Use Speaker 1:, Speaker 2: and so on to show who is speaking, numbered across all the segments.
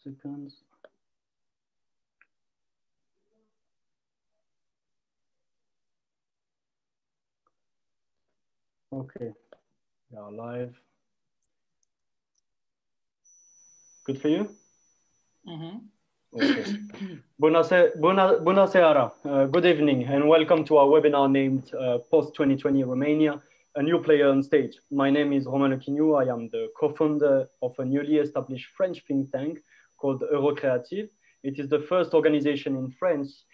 Speaker 1: seconds. Okay, we are live. Good for you? Okay. Bună seara. Good evening and welcome to our webinar named Post-2020 Romania, a new player on stage. My name is Romanian. I am the co-founder of a newly established French think tank called Créative. It is the first organization in France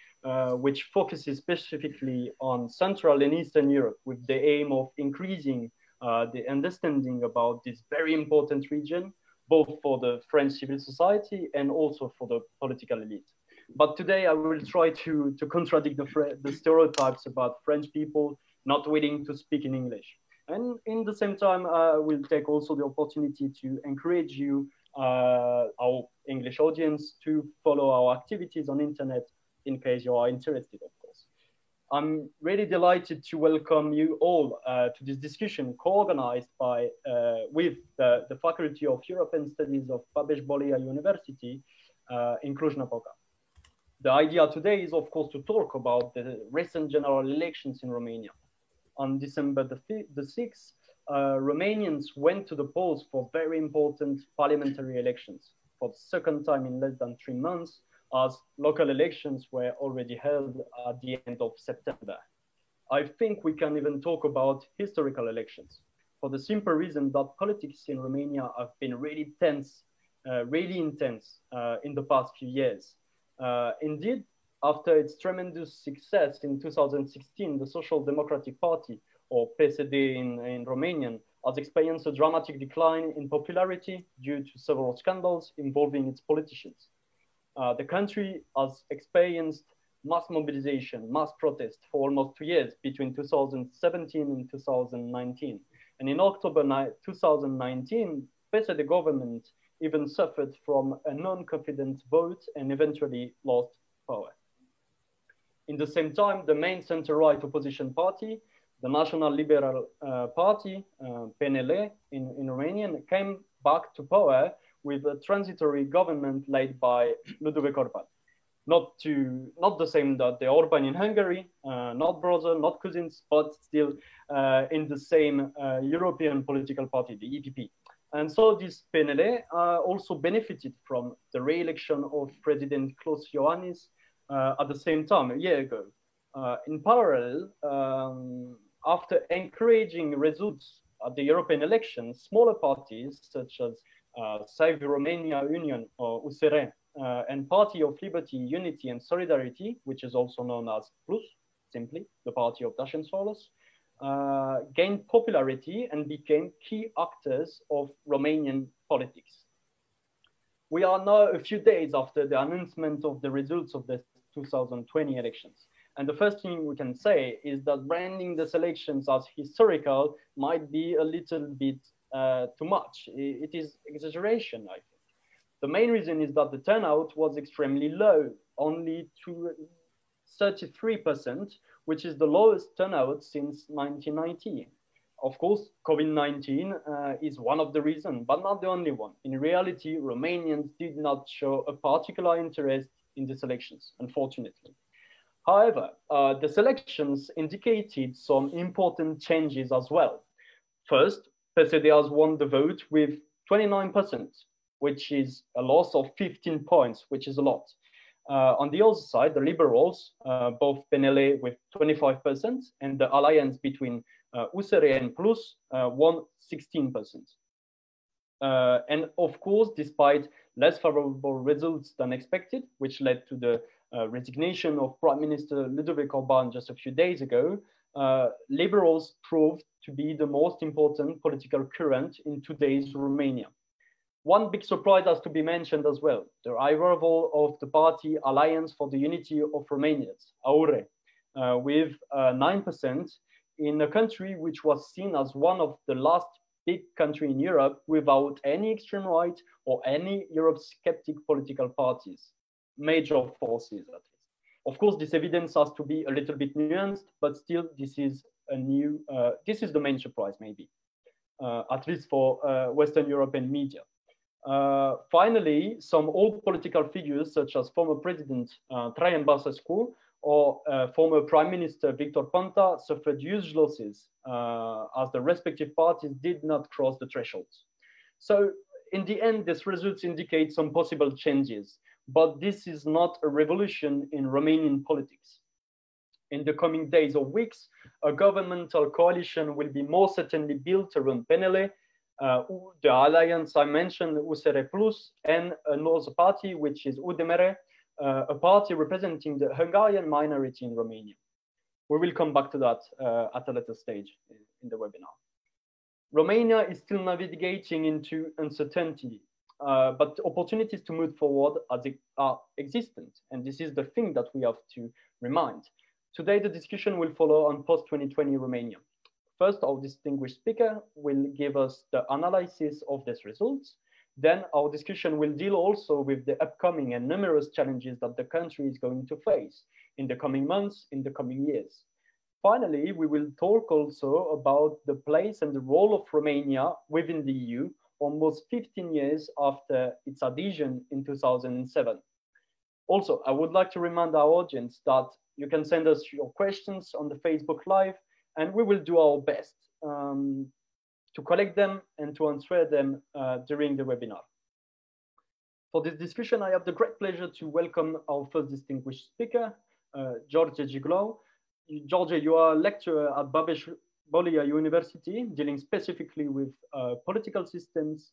Speaker 1: which focuses specifically on Central and Eastern Europe with the aim of increasing the understanding about this very important region, both for the French civil society and also for the political elite. But today I will try to contradict the stereotypes about French people not willing to speak in English. And in the same time, I will take also the opportunity to encourage you, our English audience, to follow our activities on internet in case you are interested, of course. I'm really delighted to welcome you all to this discussion co-organized by with the Faculty of European Studies of Babeș-Bolyai University in Cluj-Napoca. The idea today is, of course, to talk about the recent general elections in Romania. On December the 6th, Romanians went to the polls for very important parliamentary elections for the second time in less than 3 months, as local elections were already held at the end of September. I think we can even talk about historical elections for the simple reason that politics in Romania have been really tense, really intense in the past few years. Indeed, after its tremendous success in 2016, the Social Democratic Party, or PSD in Romanian, has experienced a dramatic decline in popularity due to several scandals involving its politicians. The country has experienced mass mobilization, mass protest for almost 2 years between 2017 and 2019. And in October 2019, PSD government even suffered from a non-confidence vote and eventually lost power. In the same time, the main center-right opposition party, the National Liberal Party, PNL in Romanian, came back to power with a transitory government led by Ludovic Orban. Not the same that the Orban in Hungary, not brother, not cousins, but still in the same European political party, the EPP. And so this PNL also benefited from the re-election of President Klaus Iohannis at the same time, a year ago. In parallel, after encouraging results at the European elections, smaller parties such as Save Romania Union, or USR, and Party of Liberty, Unity and Solidarity, which is also known as Plus, simply, the party of Dacian Soros, gained popularity and became key actors of Romanian politics. We are now a few days after the announcement of the results of the 2020 elections. And the first thing we can say is that branding these elections as historical might be a little bit too much. It is exaggeration, I think. The main reason is that the turnout was extremely low, only to 33%, which is the lowest turnout since 1990. Of course, COVID-19 is one of the reasons, but not the only one. In reality, Romanians did not show a particular interest in these elections, unfortunately. However, the elections indicated some important changes as well. First, PSD has won the vote with 29%, which is a loss of 15 points, which is a lot. On the other side, the Liberals, both PNL with 25% and the alliance between USR and Plus won 16%. And of course, despite less favorable results than expected, which led to the resignation of Prime Minister Ludovic Orban just a few days ago, Liberals proved to be the most important political current in today's Romania. One big surprise has to be mentioned as well, the arrival of the party Alliance for the Unity of Romanians, AURE, with 9% in a country which was seen as one of the last big country in Europe without any extreme right or any Europe-skeptic political parties, major forces at least. Of course, this evidence has to be a little bit nuanced, but still this is the main surprise maybe, at least for Western European media. Finally, some old political figures, such as former President Traian Băsescu or former Prime Minister Victor Ponta, suffered huge losses as the respective parties did not cross the thresholds. So in the end, these results indicate some possible changes, but this is not a revolution in Romanian politics. In the coming days or weeks, a governmental coalition will be more certainly built around PNL, the alliance I mentioned, USR Plus, and another party, which is UDMR, a party representing the Hungarian minority in Romania. We will come back to that at a later stage in the webinar. Romania is still navigating into uncertainty, but opportunities to move forward are existent. And this is the thing that we have to remind. Today, the discussion will follow on post-2020 Romania. First, our distinguished speaker will give us the analysis of these results. Then our discussion will deal also with the upcoming and numerous challenges that the country is going to face in the coming months, in the coming years. Finally, we will talk also about the place and the role of Romania within the EU almost 15 years after its adhesion in 2007. Also, I would like to remind our audience that you can send us your questions on the Facebook Live, and we will do our best to collect them and to answer them during the webinar. For this discussion, I have the great pleasure to welcome our first distinguished speaker, George Jiglau. George, you are a lecturer at Babeș-Bolyai University, dealing specifically with political systems,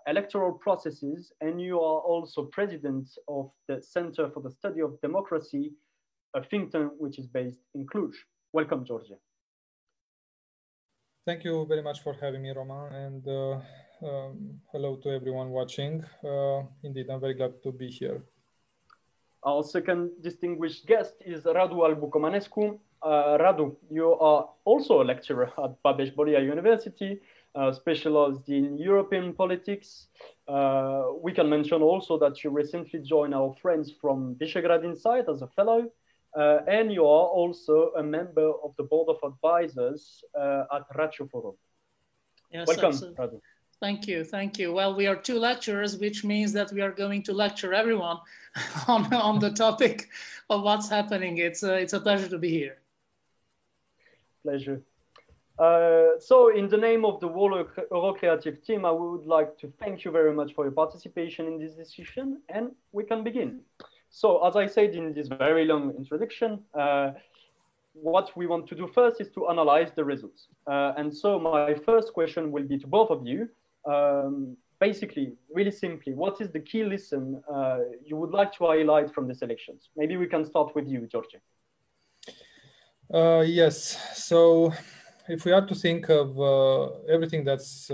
Speaker 1: electoral processes, and you are also president of the Center for the Study of Democracy, a think tank which is based in Cluj. Welcome, George.
Speaker 2: Thank you very much for having me, Roman, and hello to everyone watching. Indeed, I'm very glad to be here.
Speaker 1: Our second distinguished guest is Radu Albu-Comănescu. Radu, you are also a lecturer at Babeș-Bolyai University, specialized in European politics. We can mention also that you recently joined our friends from Visegrad Insight as a fellow, and you are also a member of the board of advisors at Ratiu Forum.
Speaker 3: Yes,
Speaker 1: welcome,
Speaker 3: absolutely.
Speaker 1: Radu.
Speaker 3: Thank you, thank you. Well, we are two lecturers, which means that we are going to lecture everyone on the topic of what's happening. It's a pleasure to be here.
Speaker 1: Pleasure. So in the name of the whole Créative team, I would like to thank you very much for your participation in this discussion, and we can begin. So as I said in this very long introduction, what we want to do first is to analyze the results. And so my first question will be to both of you. Basically, really simply, what is the key lesson you would like to highlight from these elections? Maybe we can start with you, George.
Speaker 2: Yes, so if we are to think of everything that's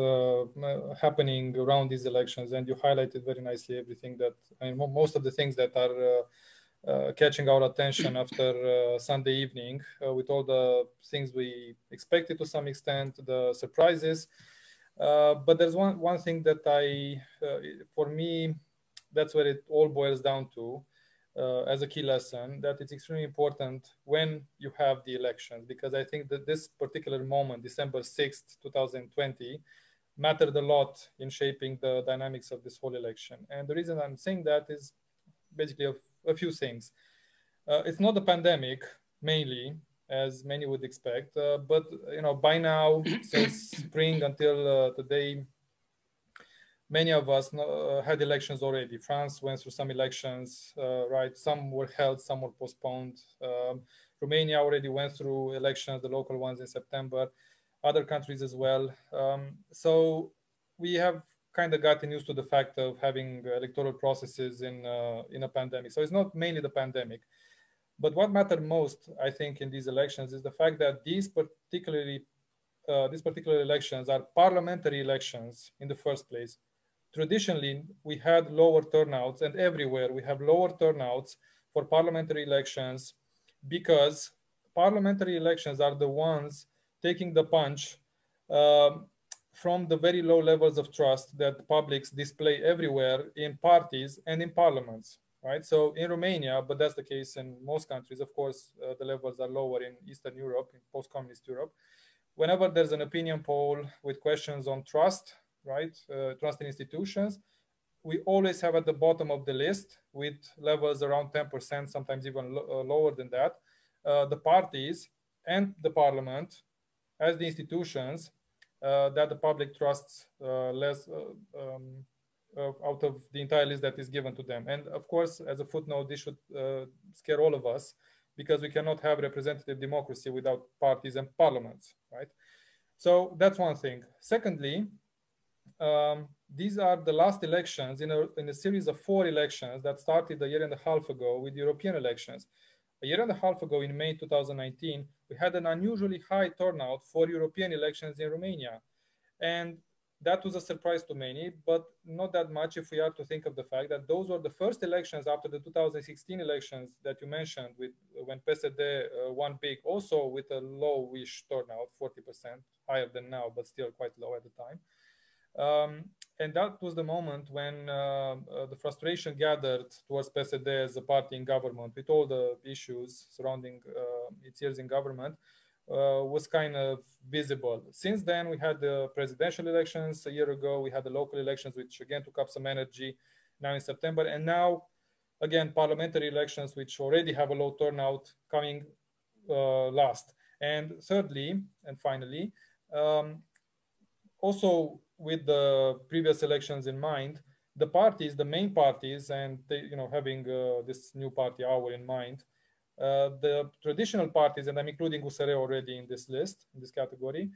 Speaker 2: happening around these elections, and you highlighted very nicely everything that, I mean, most of the things that are catching our attention after Sunday evening, with all the things we expected to some extent, the surprises. But there's one thing that for me, that's where it all boils down to. As a key lesson, that it's extremely important when you have the elections, because I think that this particular moment, December 6th, 2020, mattered a lot in shaping the dynamics of this whole election. And the reason I'm saying that is basically a few things. It's not the pandemic, mainly, as many would expect, but by now, since spring until today, many of us had elections already. France went through some elections, right? Some were held, some were postponed. Romania already went through elections, the local ones in September, other countries as well. So we have kind of gotten used to the fact of having electoral processes in a pandemic. So it's not mainly the pandemic. But what mattered most, I think, in these elections is the fact that these particular elections are parliamentary elections in the first place. Traditionally, we had lower turnouts, and everywhere we have lower turnouts for parliamentary elections, because parliamentary elections are the ones taking the punch from the very low levels of trust that publics display everywhere in parties and in parliaments, right? So in Romania, but that's the case in most countries, of course, the levels are lower in Eastern Europe, in post-communist Europe. Whenever there's an opinion poll with questions on trust, right? Trust in institutions. We always have at the bottom of the list, with levels around 10%, sometimes even lower than that, the parties and the parliament as the institutions that the public trusts less out of the entire list that is given to them. And of course, as a footnote, this should scare all of us, because we cannot have representative democracy without parties and parliaments, right? So that's one thing. Secondly, these are the last elections in a series of 4 elections that started a year and a half ago with European elections. A year and a half ago, in May 2019, we had an unusually high turnout for European elections in Romania. And that was a surprise to many, but not that much if we are to think of the fact that those were the first elections after the 2016 elections that you mentioned, when PSD won big, also with a lowish turnout, 40%, higher than now, but still quite low at the time. And that was the moment when the frustration gathered towards PSD as a party in government, with all the issues surrounding its years in government, was kind of visible. Since then, we had the presidential elections a year ago. We had the local elections, which again took up some energy now in September. And now, again, parliamentary elections, which already have a low turnout, coming last. And thirdly, and finally, also with the previous elections in mind, the parties, the main parties, and they, having this new party, our, in mind, the traditional parties, and I'm including USR already in this list, in this category,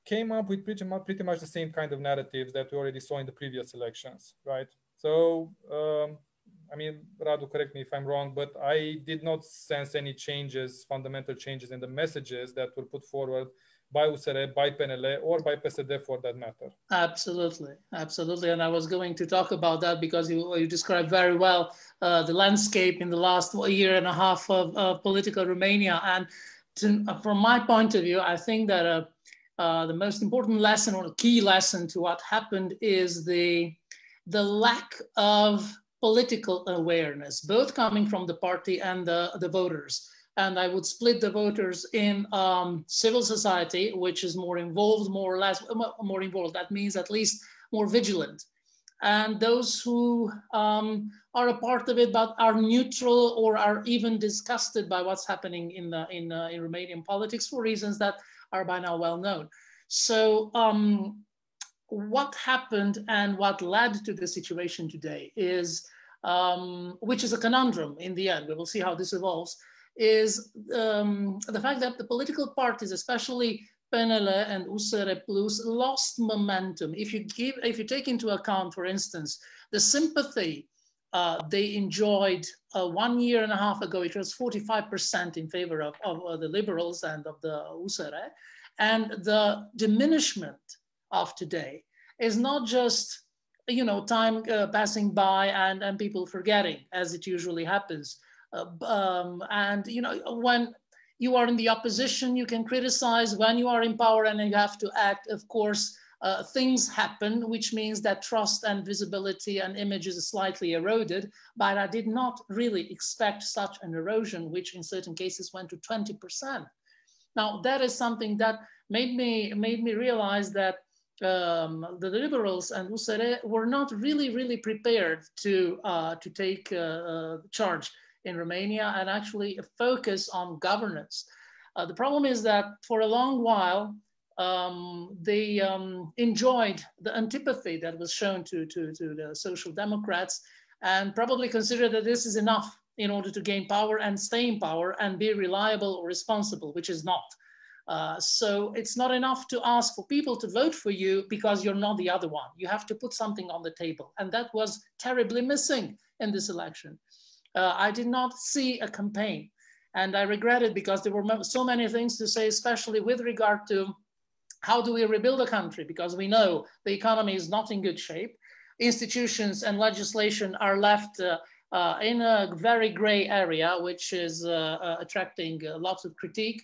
Speaker 2: came up with pretty much the same kind of narratives that we already saw in the previous elections, right? So, I mean, Radu, correct me if I'm wrong, but I did not sense any changes, fundamental changes in the messages that were put forward by USR, by PNL, or by PSD for that matter.
Speaker 3: Absolutely, absolutely. And I was going to talk about that because you described very well the landscape in the last year and a half of political Romania. And from my point of view, I think that the most important lesson, or the key lesson to what happened, is the lack of political awareness, both coming from the party and the voters. And I would split the voters in civil society, which is more involved, more or less more involved. That means at least more vigilant. And those who are a part of it, but are neutral or are even disgusted by what's happening in Romanian politics for reasons that are by now well known. So what happened and what led to the situation today is, which is a conundrum in the end, we will see how this evolves, is the fact that the political parties, especially PNL and USR Plus, lost momentum. If you take into account, for instance, the sympathy they enjoyed 1 year and a half ago, it was 45% in favor of the Liberals and of the USR, and the diminishment of today is not just time passing by and people forgetting, as it usually happens. And when you are in the opposition, you can criticize. When you are in power and you have to act, of course, things happen, which means that trust and visibility and image is slightly eroded. But I did not really expect such an erosion, which in certain cases went to 20%. Now, that is something that made me realize that the Liberals and USR were not really prepared to take charge in Romania and actually focus on governance. The problem is that for a long while, they enjoyed the antipathy that was shown to the Social Democrats, and probably considered that this is enough in order to gain power and stay in power and be reliable or responsible, which is not. So it's not enough to ask for people to vote for you because you're not the other one. You have to put something on the table. And that was terribly missing in this election. I did not see a campaign, and I regret it because there were so many things to say, especially with regard to how do we rebuild a country, because we know the economy is not in good shape. Institutions and legislation are left in a very gray area, which is attracting lots of critique.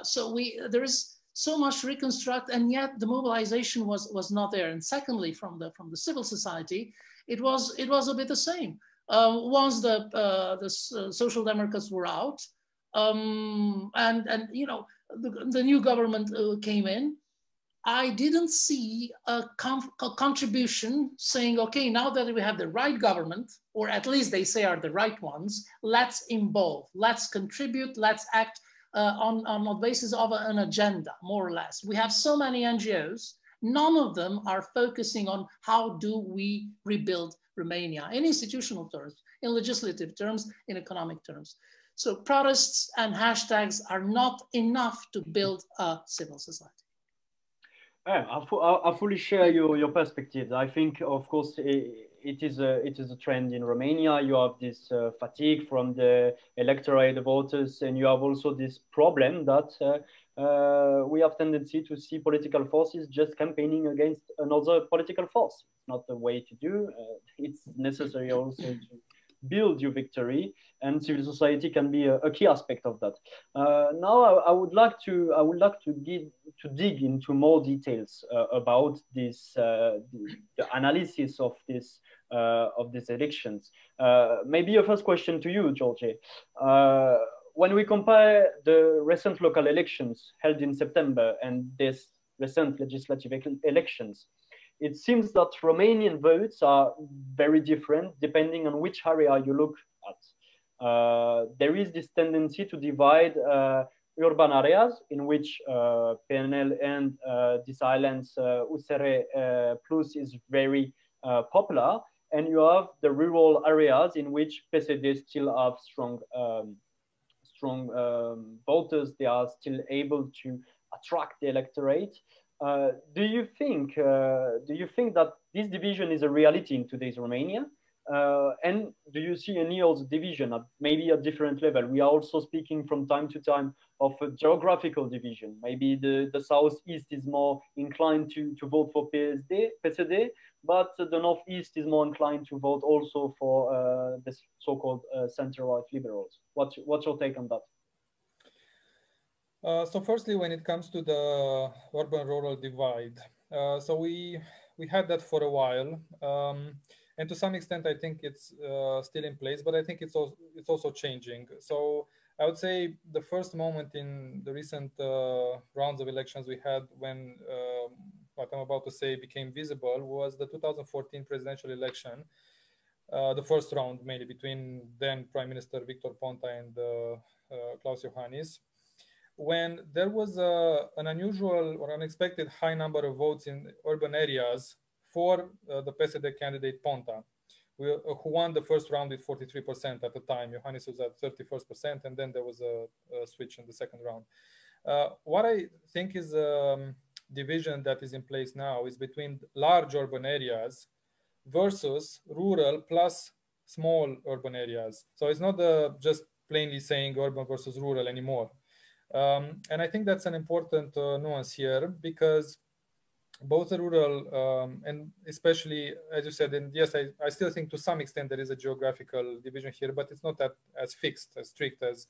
Speaker 3: So there is so much to reconstruct, and yet the mobilization was not there. And secondly, from the civil society, it was a bit the same. Once the Social Democrats were out, and the new government came in, I didn't see a contribution saying, okay, now that we have the right government, or at least they say are the right ones, let's involve, let's contribute, let's act on the basis of an agenda, more or less. We have so many NGOs, none of them are focusing on how do we rebuild Romania in institutional terms, in legislative terms, in economic terms. So protests and hashtags are not enough to build a civil society.
Speaker 1: Yeah, I fully share your perspectives. I think, of course, it is a trend in Romania. You have this fatigue from the electorate, the voters, and you have also this problem that we have tendency to see political forces just campaigning against another political force. It's not the way to do. It's necessary also to build your victory, and civil society can be a key aspect of that. Now, I would like to dig into more details about this the analysis of these elections. Maybe a first question to you, George. When we compare the recent local elections held in September and this recent legislative elections, it seems that Romanian votes are very different depending on which area you look at. There is this tendency to divide urban areas in which PNL and this island's USR Plus is very popular, and you have the rural areas in which PSD still have strong voters. They are still able to attract the electorate. Do you think that this division is a reality in today's Romania? And do you see any other division at maybe a different level? We are also speaking from time to time of a geographical division. Maybe the southeast is more inclined to vote for PSD, but the northeast is more inclined to vote also for the so-called center-right liberals. What's your take on that?
Speaker 2: So firstly, when it comes to the urban-rural divide, so we had that for a while, and to some extent, I think it's still in place, but I think it's also changing. So I would say the first moment in the recent rounds of elections we had when what I'm about to say became visible was the 2014 presidential election, the first round mainly between then Prime Minister Victor Ponta and Klaus Iohannis, when there was an unusual or unexpected high number of votes in urban areas for the PSD candidate Ponta, who won the first round with 43% at the time. Iohannis was at 31%, and then there was a switch in the second round. What I think is a division that is in place now is between large urban areas versus rural plus small urban areas. So it's not just plainly saying urban versus rural anymore. And I think that's an important nuance here, because both the rural and especially, as you said, and yes, I still think to some extent there is a geographical division here, but it's not that as fixed, as strict as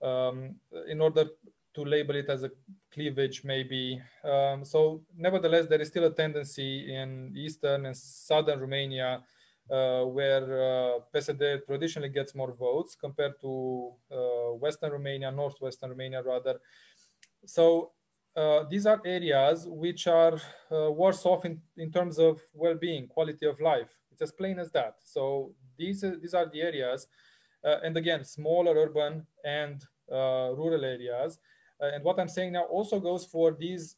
Speaker 2: in order to label it as a cleavage maybe. So nevertheless, there is still a tendency in eastern and southern Romania where PSD traditionally gets more votes compared to Western Romania, Northwestern Romania rather. So these are areas which are worse off in terms of well-being, quality of life. It's as plain as that. So these are the areas, and again, smaller urban and rural areas. And what I'm saying now also goes for these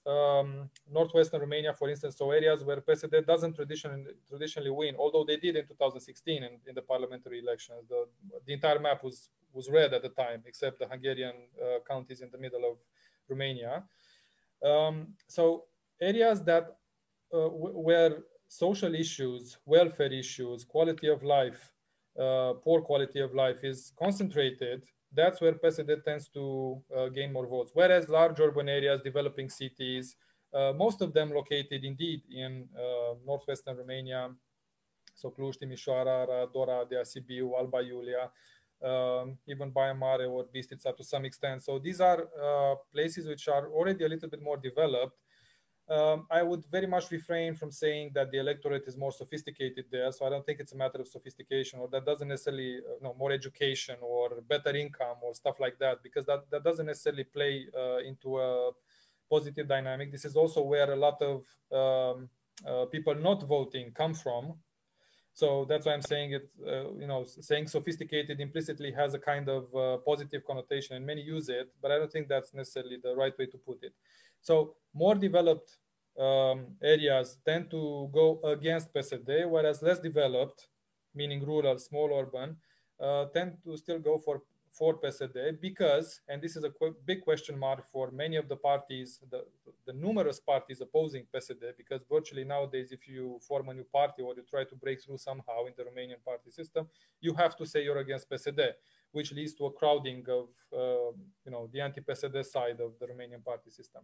Speaker 2: Northwestern Romania, for instance, so areas where PSD doesn't traditionally win, although they did in 2016 in the parliamentary elections. The entire map was red at the time, except the Hungarian counties in the middle of Romania. So areas that where social issues, welfare issues, quality of life, poor quality of life is concentrated, that's where PSD tends to gain more votes. Whereas large urban areas, developing cities, most of them located indeed in northwestern Romania, so Cluj, Timișoara, Dora, Dea Sibiu, Alba Iulia, even Baia Mare or Bistrița to some extent. So these are places which are already a little bit more developed. I would very much refrain from saying that the electorate is more sophisticated there. So I don't think it's a matter of sophistication, or that doesn't necessarily, more education or better income or stuff like that, because that doesn't necessarily play into a positive dynamic. This is also where a lot of people not voting come from. So that's why I'm saying it, saying sophisticated implicitly has a kind of positive connotation, and many use it, but I don't think that's necessarily the right way to put it. So more developed areas tend to go against PSD, whereas less developed, meaning rural, small urban, tend to still go for PSD because, and this is a big question mark for many of the parties, the numerous parties opposing PSD, because virtually nowadays, if you form a new party or you try to break through somehow in the Romanian party system, you have to say you're against PSD, which leads to a crowding of the anti-PSD side of the Romanian party system.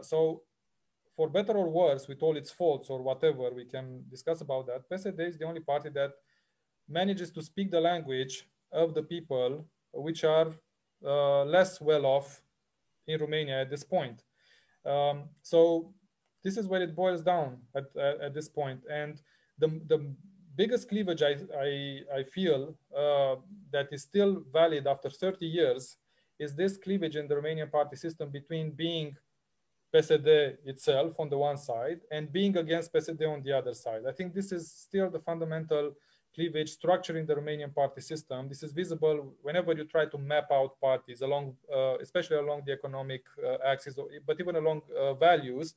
Speaker 2: So for better or worse, with all its faults or whatever, we can discuss about that. PSD is the only party that manages to speak the language of the people which are less well off in Romania at this point. So this is where it boils down at this point. And the biggest cleavage I feel that is still valid after 30 years is this cleavage in the Romanian party system between being PSD itself on the one side and being against PSD on the other side. I think this is still the fundamental cleavage structure in the Romanian party system. This is visible whenever you try to map out parties along, especially along the economic axis, but even along values.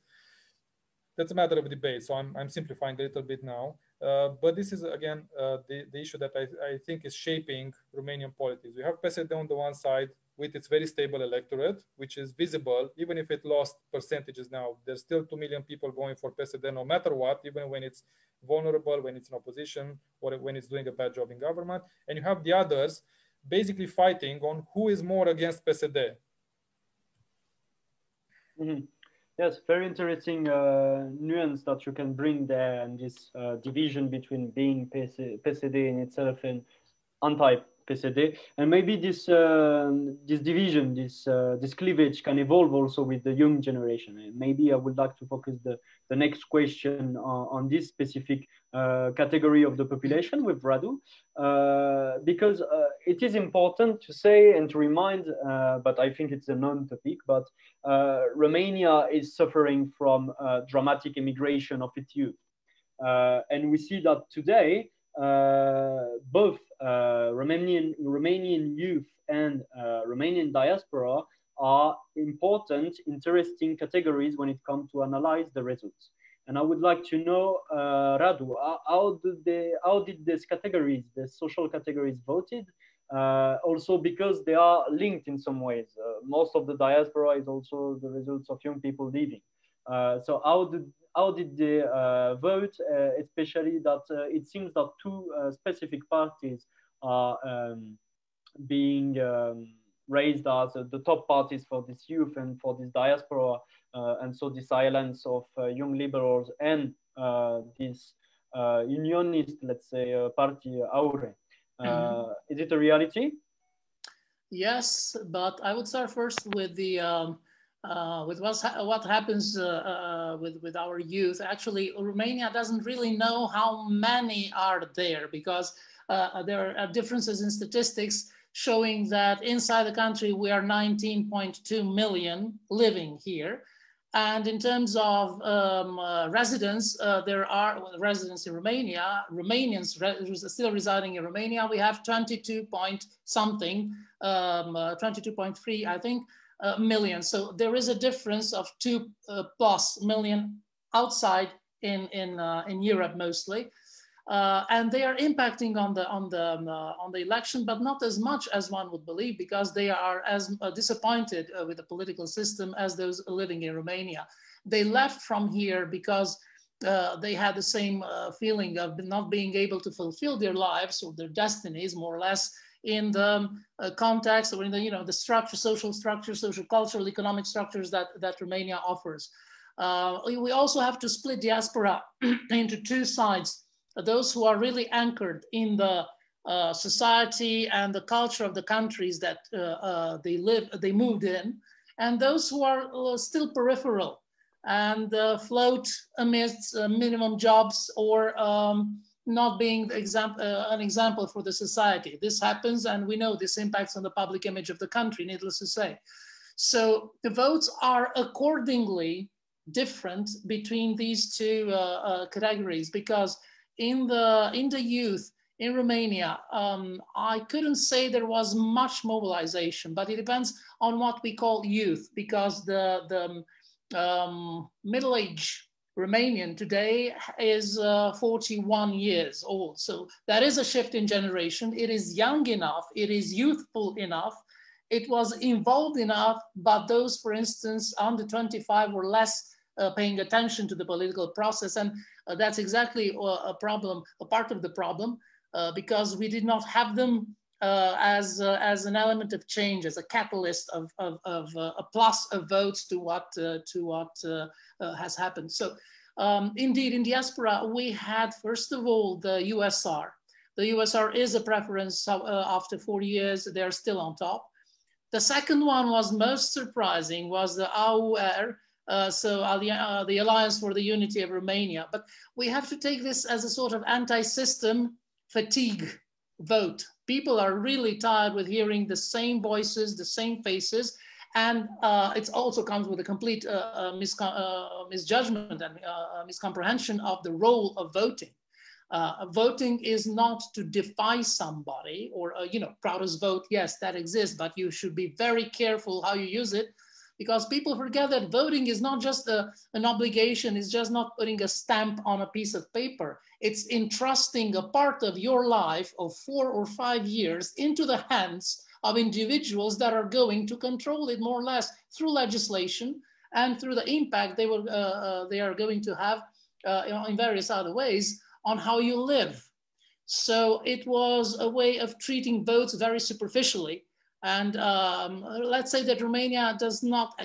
Speaker 2: That's a matter of debate. So I'm simplifying a little bit now. But this is, again, the issue that I think is shaping Romanian politics. We have PSD on the one side with its very stable electorate, which is visible, even if it lost percentages now. There's still 2 million people going for PSD no matter what, even when it's vulnerable, when it's in opposition, or when it's doing a bad job in government. And you have the others basically fighting on who is more against PSD.
Speaker 1: Mm-hmm. Yes, very interesting nuance that you can bring there, and this division between being PSD in itself and anti-PSD. And maybe this division, this cleavage can evolve also with the young generation. And maybe I would like to focus the next question on this specific category of the population with Radu, because it is important to say and to remind, but I think it's a non-topic, but Romania is suffering from dramatic immigration of its youth. And we see that today, both Romanian youth and Romanian diaspora are important, interesting categories when it comes to analyze the results. And I would like to know, Radu, how did these categories, the social categories, voted? Also because they are linked in some ways. Most of the diaspora is also the results of young people leaving. So how did they vote, especially that it seems that two specific parties are being raised as the top parties for this youth and for this diaspora, and so the silence of young liberals and this unionist, let's say, party Aure. Is it a reality?
Speaker 3: Yes, but I would start first with the with what happens with our youth. Actually, Romania doesn't really know how many are there, because there are differences in statistics showing that inside the country we are 19.2 million living here. And in terms of residents, there are residents in Romania, Romanians still residing in Romania. We have 22 point something, 22.3, I think, million. So there is a difference of 2+ million outside in Europe mostly. And they are impacting on the election, but not as much as one would believe, because they are as disappointed with the political system as those living in Romania. They left from here because they had the same feeling of not being able to fulfill their lives or their destinies, more or less, in the context or in the the structure, social structure, social, cultural, economic structures that Romania offers. We also have to split diaspora into two sides. Those who are really anchored in the society and the culture of the countries that they moved in, and those who are still peripheral and float amidst minimum jobs or not being an example for the society. This happens, and we know this impacts on the public image of the country, needless to say. So the votes are accordingly different between these two categories, because in the youth in Romania, I couldn't say there was much mobilization, but it depends on what we call youth, because the middle-aged Romanian today is 41 years old. So that is a shift in generation. It is young enough, it is youthful enough, it was involved enough, but those, for instance, under 25 were less paying attention to the political process. And that's exactly a problem, a part of the problem, because we did not have them as an element of change, as a catalyst of a plus of votes to what has happened. So indeed, in diaspora, we had, first of all, the USR. The USR is a preference after 40 years, they're still on top. The second one was most surprising, was the AUR, the Alliance for the Unity of Romania. But we have to take this as a sort of anti-system fatigue vote. People are really tired with hearing the same voices, the same faces, and it also comes with a complete misjudgment and miscomprehension of the role of voting. Voting is not to defy somebody, or Proudest vote, yes, that exists, but you should be very careful how you use it, because people forget that voting is not just an obligation, it's just not putting a stamp on a piece of paper. It's entrusting a part of your life of 4 or 5 years into the hands of individuals that are going to control it more or less through legislation and through the impact they are going to have in various other ways on how you live. So it was a way of treating votes very superficially. And let's say that Romania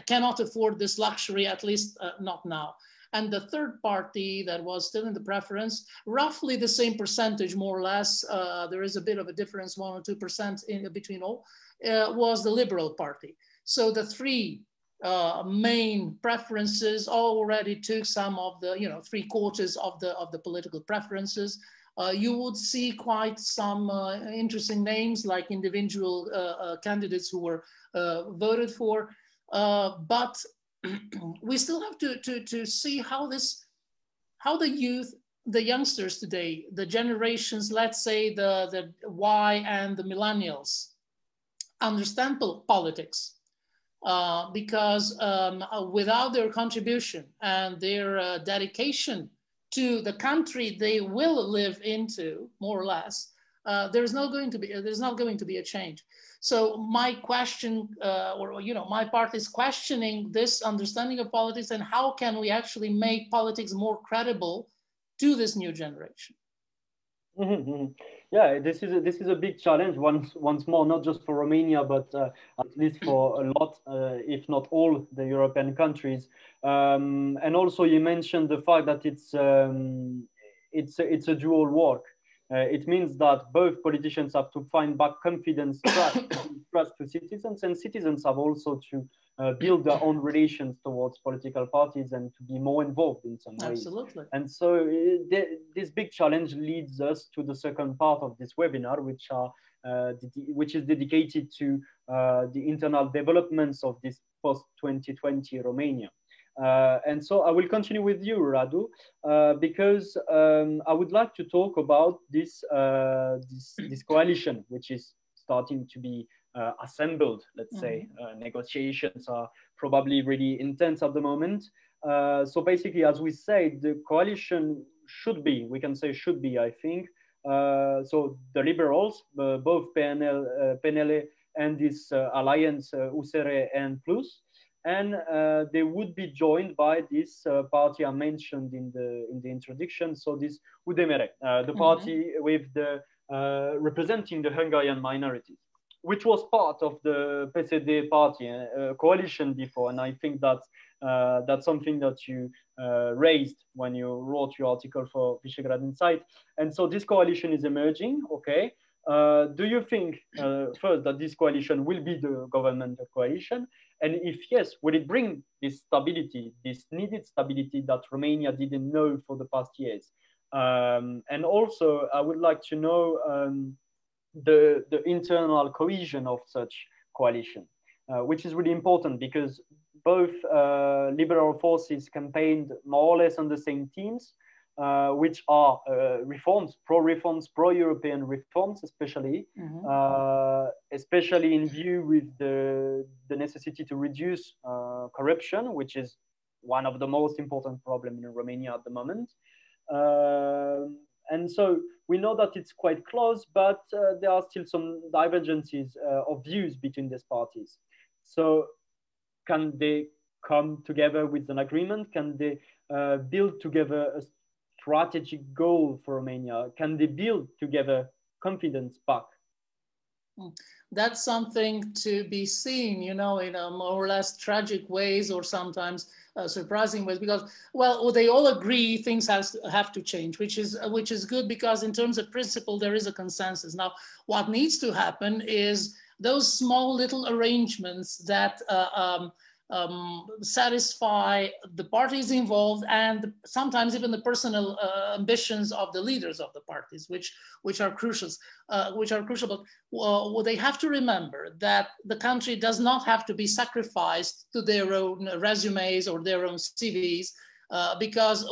Speaker 3: cannot afford this luxury, at least not now. And the third party that was still in the preference, roughly the same percentage, more or less, there is a bit of a difference, 1 or 2% in between all, was the Liberal Party. So the three main preferences already took some of the, 3/4 of the political preferences. You would see quite some interesting names, like individual candidates who were voted for, but we still have to see how the youth, the youngsters today, the generations, let's say the Y and the millennials, understand politics. Because without their contribution and their dedication to the country they will live into, more or less, there's not going to be a change. So my question, my part is questioning this understanding of politics, and how can we actually make politics more credible to this new generation?
Speaker 1: Mm-hmm. Yeah, this is a big challenge once more, not just for Romania, but at least for a lot, if not all, the European countries. And also, you mentioned the fact that it's a dual work. It means that both politicians have to find back confidence, trust to citizens, and citizens have also to build their own relations towards political parties and to be more involved in some ways.
Speaker 3: Absolutely.
Speaker 1: And so this big challenge leads us to the second part of this webinar, which is dedicated to the internal developments of this post-2020 Romania. And so I will continue with you, Radu, because I would like to talk about this coalition, which is starting to be assembled, let's say. Negotiations are probably really intense at the moment. So basically, as we said, the coalition should be, I think. So the Liberals, both PNL and this alliance, USR and Plus, and they would be joined by this party I mentioned in the introduction. So this UDMR, the party with the representing the Hungarian minorities, which was part of the PSD party coalition before. And I think that's something that you raised when you wrote your article for Visegrad Insight. And so this coalition is emerging, okay? Do you think, first, that this coalition will be the governmental coalition? And if yes, will it bring this stability, this needed stability that Romania didn't know for the past years? And also, I would like to know the internal cohesion of such coalition. which is really important because both liberal forces campaigned more or less on the same themes, which are reforms, pro-European reforms, especially, especially in view with the necessity to reduce corruption, which is one of the most important problems in Romania at the moment. And so we know that it's quite close, but there are still some divergences of views between these parties. So can they come together with an agreement? Can they build together a strategic goal for Romania? Can they build together confidence back?
Speaker 3: That's something to be seen, you know, in a more or less tragic ways or sometimes surprising ways, because, well, they all agree things have to change, which is good, because in terms of principle, there is a consensus. Now, what needs to happen is those small little arrangements that satisfy the parties involved and sometimes even the personal ambitions of the leaders of the parties, which are crucial. But they have to remember that the country does not have to be sacrificed to their own resumes or their own CVs, because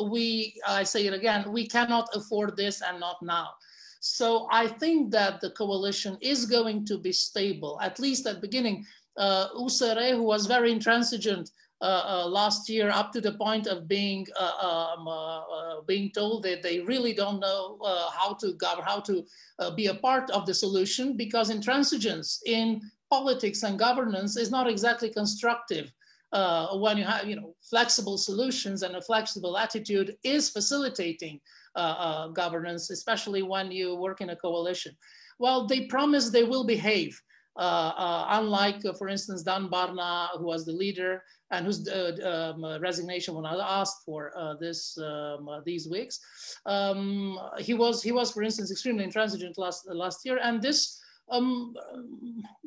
Speaker 3: I say it again, we cannot afford this, and not now. So I think that the coalition is going to be stable, at least at the beginning. USR, who was very intransigent last year, up to the point of being told that they really don't know how to govern, how to be a part of the solution, because intransigence in politics and governance is not exactly constructive. When you have, flexible solutions and a flexible attitude is facilitating governance, especially when you work in a coalition. Well, they promise they will behave. Unlike, for instance, Dan Barna, who was the leader and whose resignation was asked for these weeks, he was, for instance, extremely intransigent last year, and this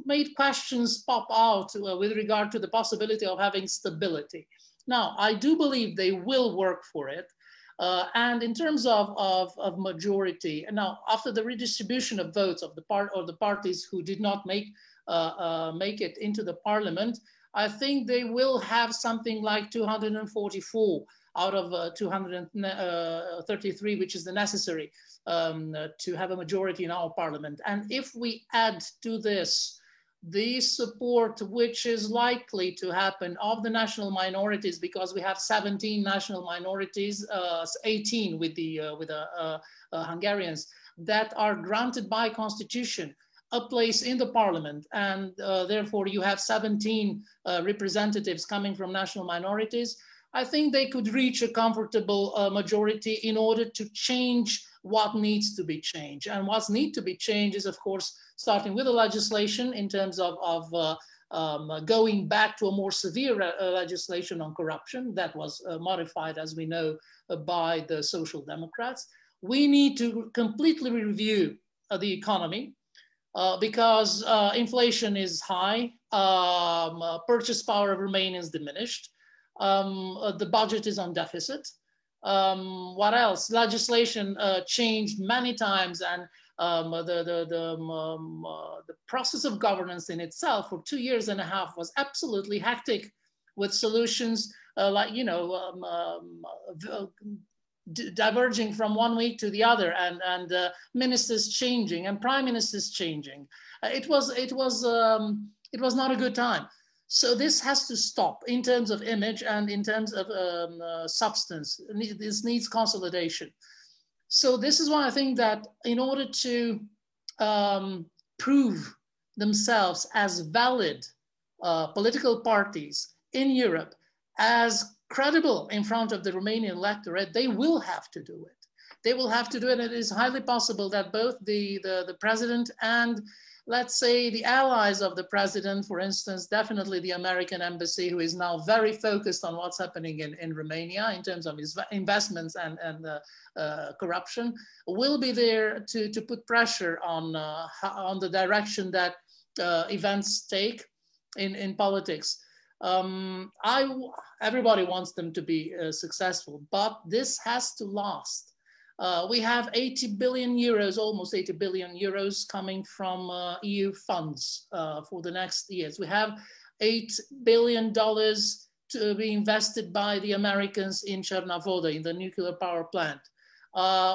Speaker 3: made questions pop out with regard to the possibility of having stability. Now, I do believe they will work for it. And in terms of majority, now after the redistribution of votes of the parties who did not make it into the parliament, I think they will have something like 244 out of 233, which is the necessary to have a majority in our parliament. And if we add to this the support which is likely to happen of the national minorities, because we have 17 national minorities, 18 with the Hungarians, that are granted by constitution a place in the parliament, and therefore you have 17 representatives coming from national minorities. I think they could reach a comfortable majority in order to change what needs to be changed. And what needs to be changed is, of course, starting with the legislation in terms of going back to a more severe legislation on corruption that was modified, as we know, by the Social Democrats. We need to completely review the economy because inflation is high, purchase power of Romanians diminished, the budget is on deficit. What else? Legislation changed many times, and the process of governance in itself for 2.5 years was absolutely hectic, with solutions diverging from one week to the other, and ministers changing and prime ministers changing. It was not a good time. So this has to stop in terms of image and in terms of substance. This needs consolidation. So this is why I think that in order to prove themselves as valid political parties in Europe, as credible in front of the Romanian electorate, they will have to do it. They will have to do it. And it is highly possible that both the president and, let's say, the allies of the president, for instance, definitely the American embassy, who is now very focused on what's happening in Romania in terms of his investments and corruption, will be there to put pressure on the direction that events take in politics. Everybody wants them to be successful, but this has to last. We have 80 billion euros, almost 80 billion euros coming from EU funds for the next years. We have $8 billion to be invested by the Americans in Cernavoda, in the nuclear power plant.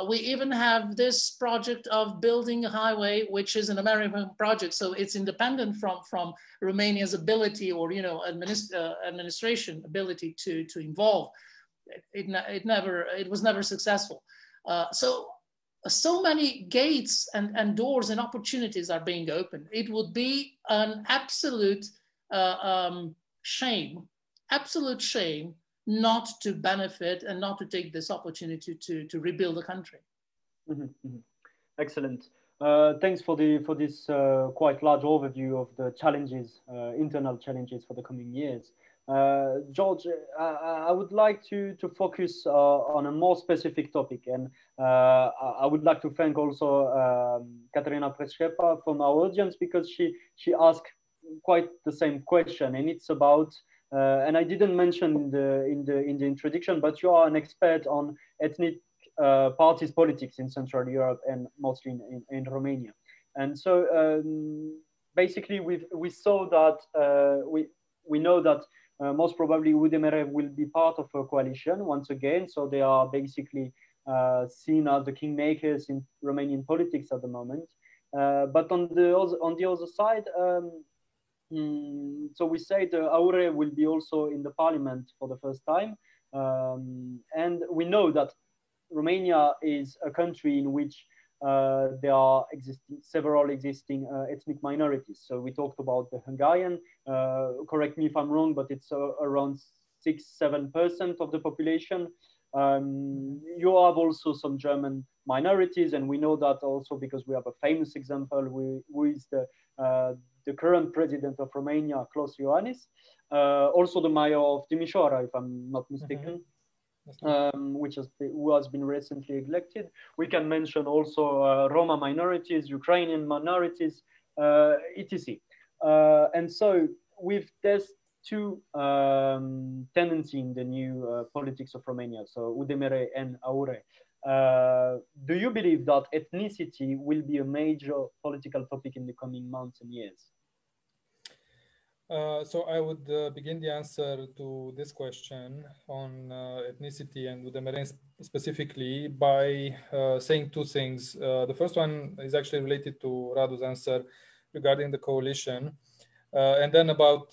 Speaker 3: We even have this project of building a highway, which is an American project, so it's independent from Romania's ability, or administration ability to involve. It was never successful. So many gates and doors and opportunities are being opened. It would be an absolute shame not to benefit and not to take this opportunity to rebuild the country.
Speaker 1: Excellent. Thanks for this quite large overview of the challenges, internal challenges for the coming years. George, I would like to focus on a more specific topic, and I would like to thank also Katerina Prescepa from our audience, because she asked quite the same question, and it's about and I didn't mention in the introduction, but you are an expert on ethnic parties politics in Central Europe and mostly in Romania. And so basically we saw that we know that most probably UDMR will be part of a coalition once again. So they are basically seen as the kingmakers in Romanian politics at the moment. But on the other side, so we say the AURE will be also in the parliament for the first time. And we know that Romania is a country in which there are several existing ethnic minorities. So we talked about the Hungarian, correct me if I'm wrong, but it's around 6-7% of the population. You have also some German minorities, and we know that also because we have a famous example who is the current president of Romania, Klaus Iohannis, also the mayor of Timișoara, if I'm not mistaken. Who has been recently elected. We can mention also Roma minorities, Ukrainian minorities, etc. And so with these two tendencies in the new politics of Romania, so UDMR and AURE, do you believe that ethnicity will be a major political topic in the coming months and years?
Speaker 2: So I would begin the answer to this question on ethnicity and UDMR specifically by saying two things. The first one is actually related to Radu's answer regarding the coalition, and then about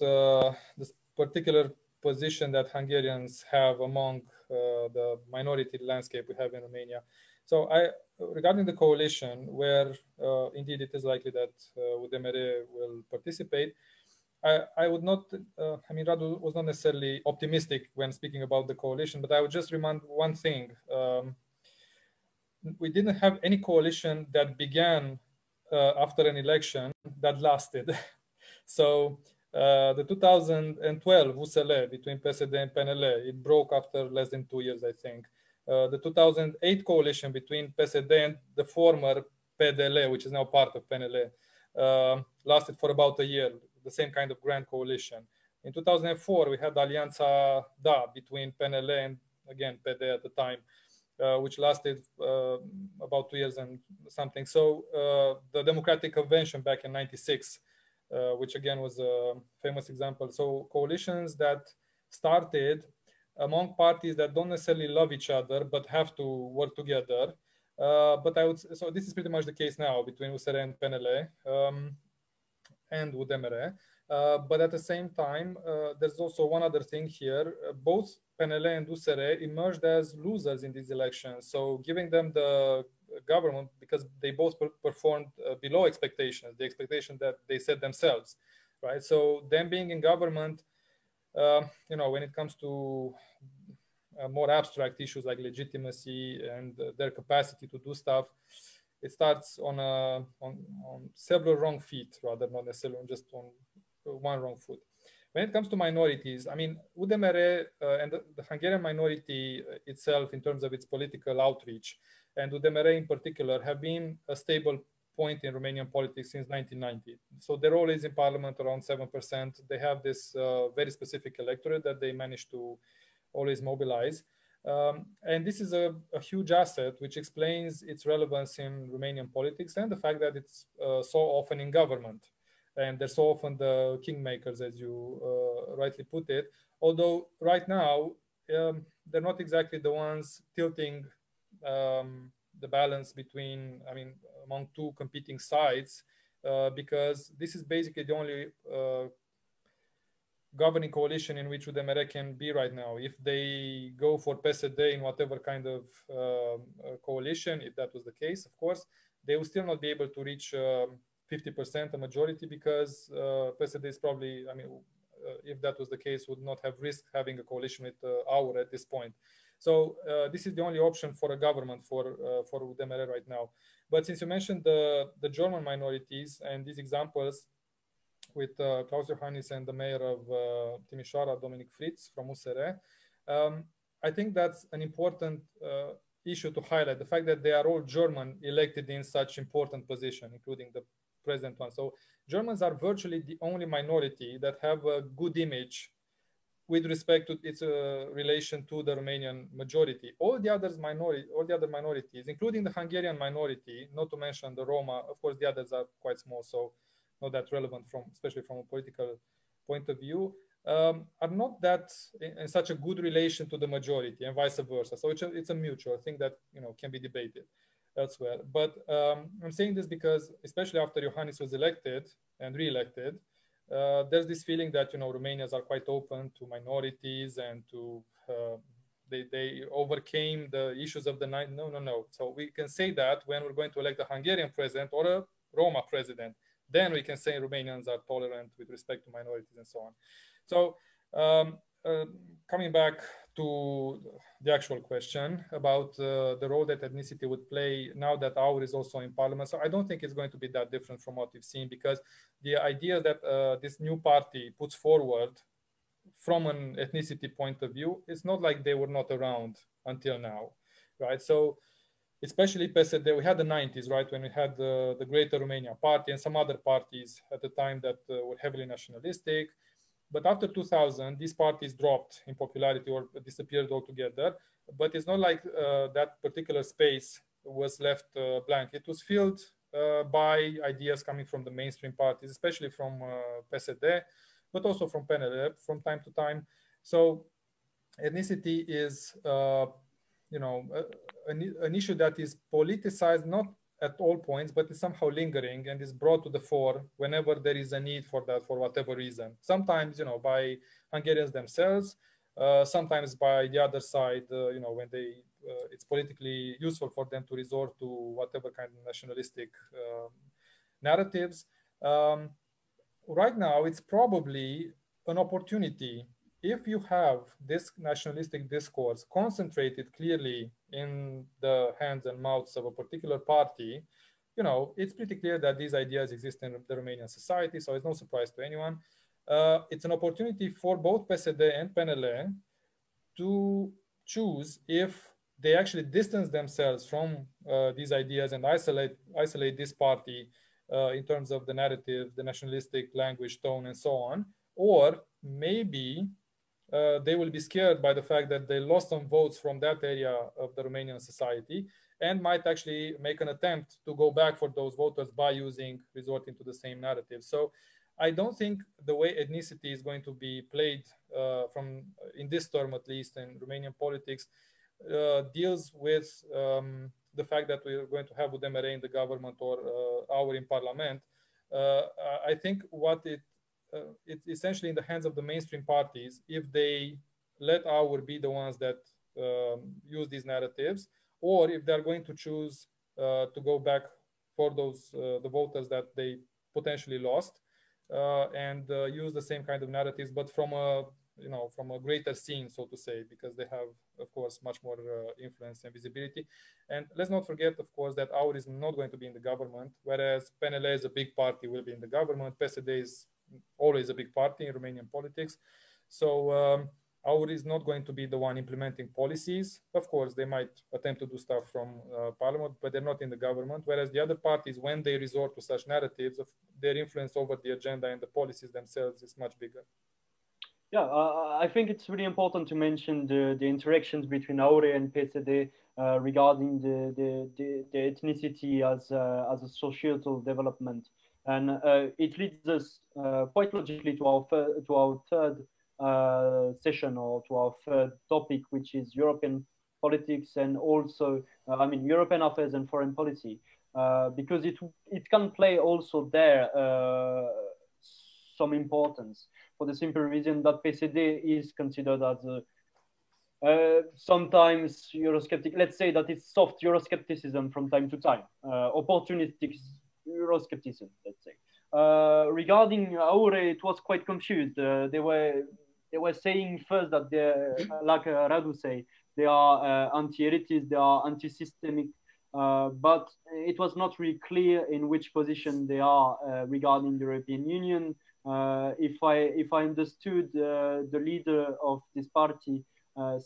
Speaker 2: this particular position that Hungarians have among the minority landscape we have in Romania. So regarding the coalition, where indeed it is likely that UDMR will participate, I would not, I mean, Radu was not necessarily optimistic when speaking about the coalition, but I would just remind one thing. We didn't have any coalition that began after an election that lasted. So the 2012 USL between PSD and PNL, it broke after less than 2 years, I think. The 2008 coalition between PSD and the former PDL, which is now part of PNL, lasted for about a year. The same kind of grand coalition. In 2004, we had Alianța Da between PNL and, again, PD at the time, which lasted about 2 years and something. So the Democratic Convention back in '96, which again was a famous example. So coalitions that started among parties that don't necessarily love each other, but have to work together. But I would, so this is pretty much the case now between USR and PNL. And UDMR. But at the same time, there's also one other thing here. Both PNL and USR emerged as losers in these elections. So giving them the government, because they both performed below expectations, the expectation that they set themselves, right? So them being in government, you know, when it comes to more abstract issues like legitimacy and their capacity to do stuff, it starts on several wrong feet, rather not necessarily on just on one wrong foot. When it comes to minorities, I mean, UDMR and the Hungarian minority itself in terms of its political outreach, and UDMR in particular, have been a stable point in Romanian politics since 1990. So their role is in parliament around 7%. They have this very specific electorate that they manage to always mobilize. And this is a huge asset, which explains its relevance in Romanian politics and the fact that it's so often in government. and they're so often the kingmakers, as you rightly put it. Although right now, they're not exactly the ones tilting the balance between, among two competing sides, because this is basically the only governing coalition in which UDMR can be right now. If they go for PSD in whatever kind of coalition, if that was the case, of course, they will still not be able to reach 50%, a majority, because PSD is probably, if that was the case, would not have risked having a coalition with our at this point. So this is the only option for a government for UDMR right now. But since you mentioned the German minorities and these examples with Klaus Johannis and the mayor of Timișoara, Dominic Fritz from USR, I think that's an important issue to highlight, the fact that they are all German elected in such important position, including the present one. So Germans are virtually the only minority that have a good image with respect to its relation to the Romanian majority. All the other minorities, including the Hungarian minority, not to mention the Roma, of course the others are quite small, so not that relevant especially from a political point of view, are not that in such a good relation to the majority, and vice versa. So it's a mutual thing that can be debated elsewhere. But I'm saying this because, especially after Iohannis was elected and re-elected, there's this feeling that Romanians are quite open to minorities and to they overcame the issues of the night. No. So we can say that when we're going to elect a Hungarian president or a Roma president, then we can say Romanians are tolerant with respect to minorities and so on. So coming back to the actual question about the role that ethnicity would play now that our is also in parliament. So I don't think it's going to be that different from what we've seen, because the idea that this new party puts forward from an ethnicity point of view, it's not like they were not around until now, right? So especially PSD, we had the 90s, right, when we had the Greater Romania Party and some other parties at the time that were heavily nationalistic. But after 2000, these parties dropped in popularity or disappeared altogether. But it's not like that particular space was left blank. It was filled by ideas coming from the mainstream parties, especially from PSD, but also from PNL from time to time. So ethnicity is an issue that is politicized, not at all points, but is somehow lingering and is brought to the fore whenever there is a need for that, for whatever reason. Sometimes, by Hungarians themselves, sometimes by the other side, when it's politically useful for them to resort to whatever kind of nationalistic narratives. Right now, it's probably an opportunity. If you have this nationalistic discourse concentrated clearly in the hands and mouths of a particular party, it's pretty clear that these ideas exist in the Romanian society, so it's no surprise to anyone. It's an opportunity for both PSD and PNL to choose if they actually distance themselves from these ideas and isolate this party in terms of the narrative, the nationalistic language, tone, and so on, or maybe they will be scared by the fact that they lost some votes from that area of the Romanian society and might actually make an attempt to go back for those voters by resorting to the same narrative. So I don't think the way ethnicity is going to be played in this term, at least in Romanian politics, deals with the fact that we're going to have UDMR in the government or our in parliament. I think it's essentially in the hands of the mainstream parties if they let our be the ones that use these narratives, or if they're going to choose to go back for those the voters that they potentially lost and use the same kind of narratives, but from a greater scene, so to say, because they have, of course, much more influence and visibility. And let's not forget, of course, that our is not going to be in the government, whereas PNL is a big party, will be in the government. PSD is always a big party in Romanian politics. So our is not going to be the one implementing policies. Of course, they might attempt to do stuff from parliament, but they're not in the government. Whereas the other parties, when they resort to such narratives, their influence over the agenda and the policies themselves is much bigger.
Speaker 1: Yeah, I think it's really important to mention the interactions between Aure and PSD regarding the ethnicity as a societal development. And it leads us quite logically to our third session, or to our third topic, which is European politics, and also, I mean, European affairs and foreign policy, because it can play also there some importance, for the simple reason that PSD is considered as sometimes Eurosceptic. Let's say that it's soft Euroscepticism from time to time, opportunistic Euroscepticism, let's say. Regarding Aure, it was quite confused. They were saying first that they're, like Radu say, they are anti-elitist, they are anti-systemic, but it was not really clear in which position they are regarding the European Union. If I understood, the leader of this party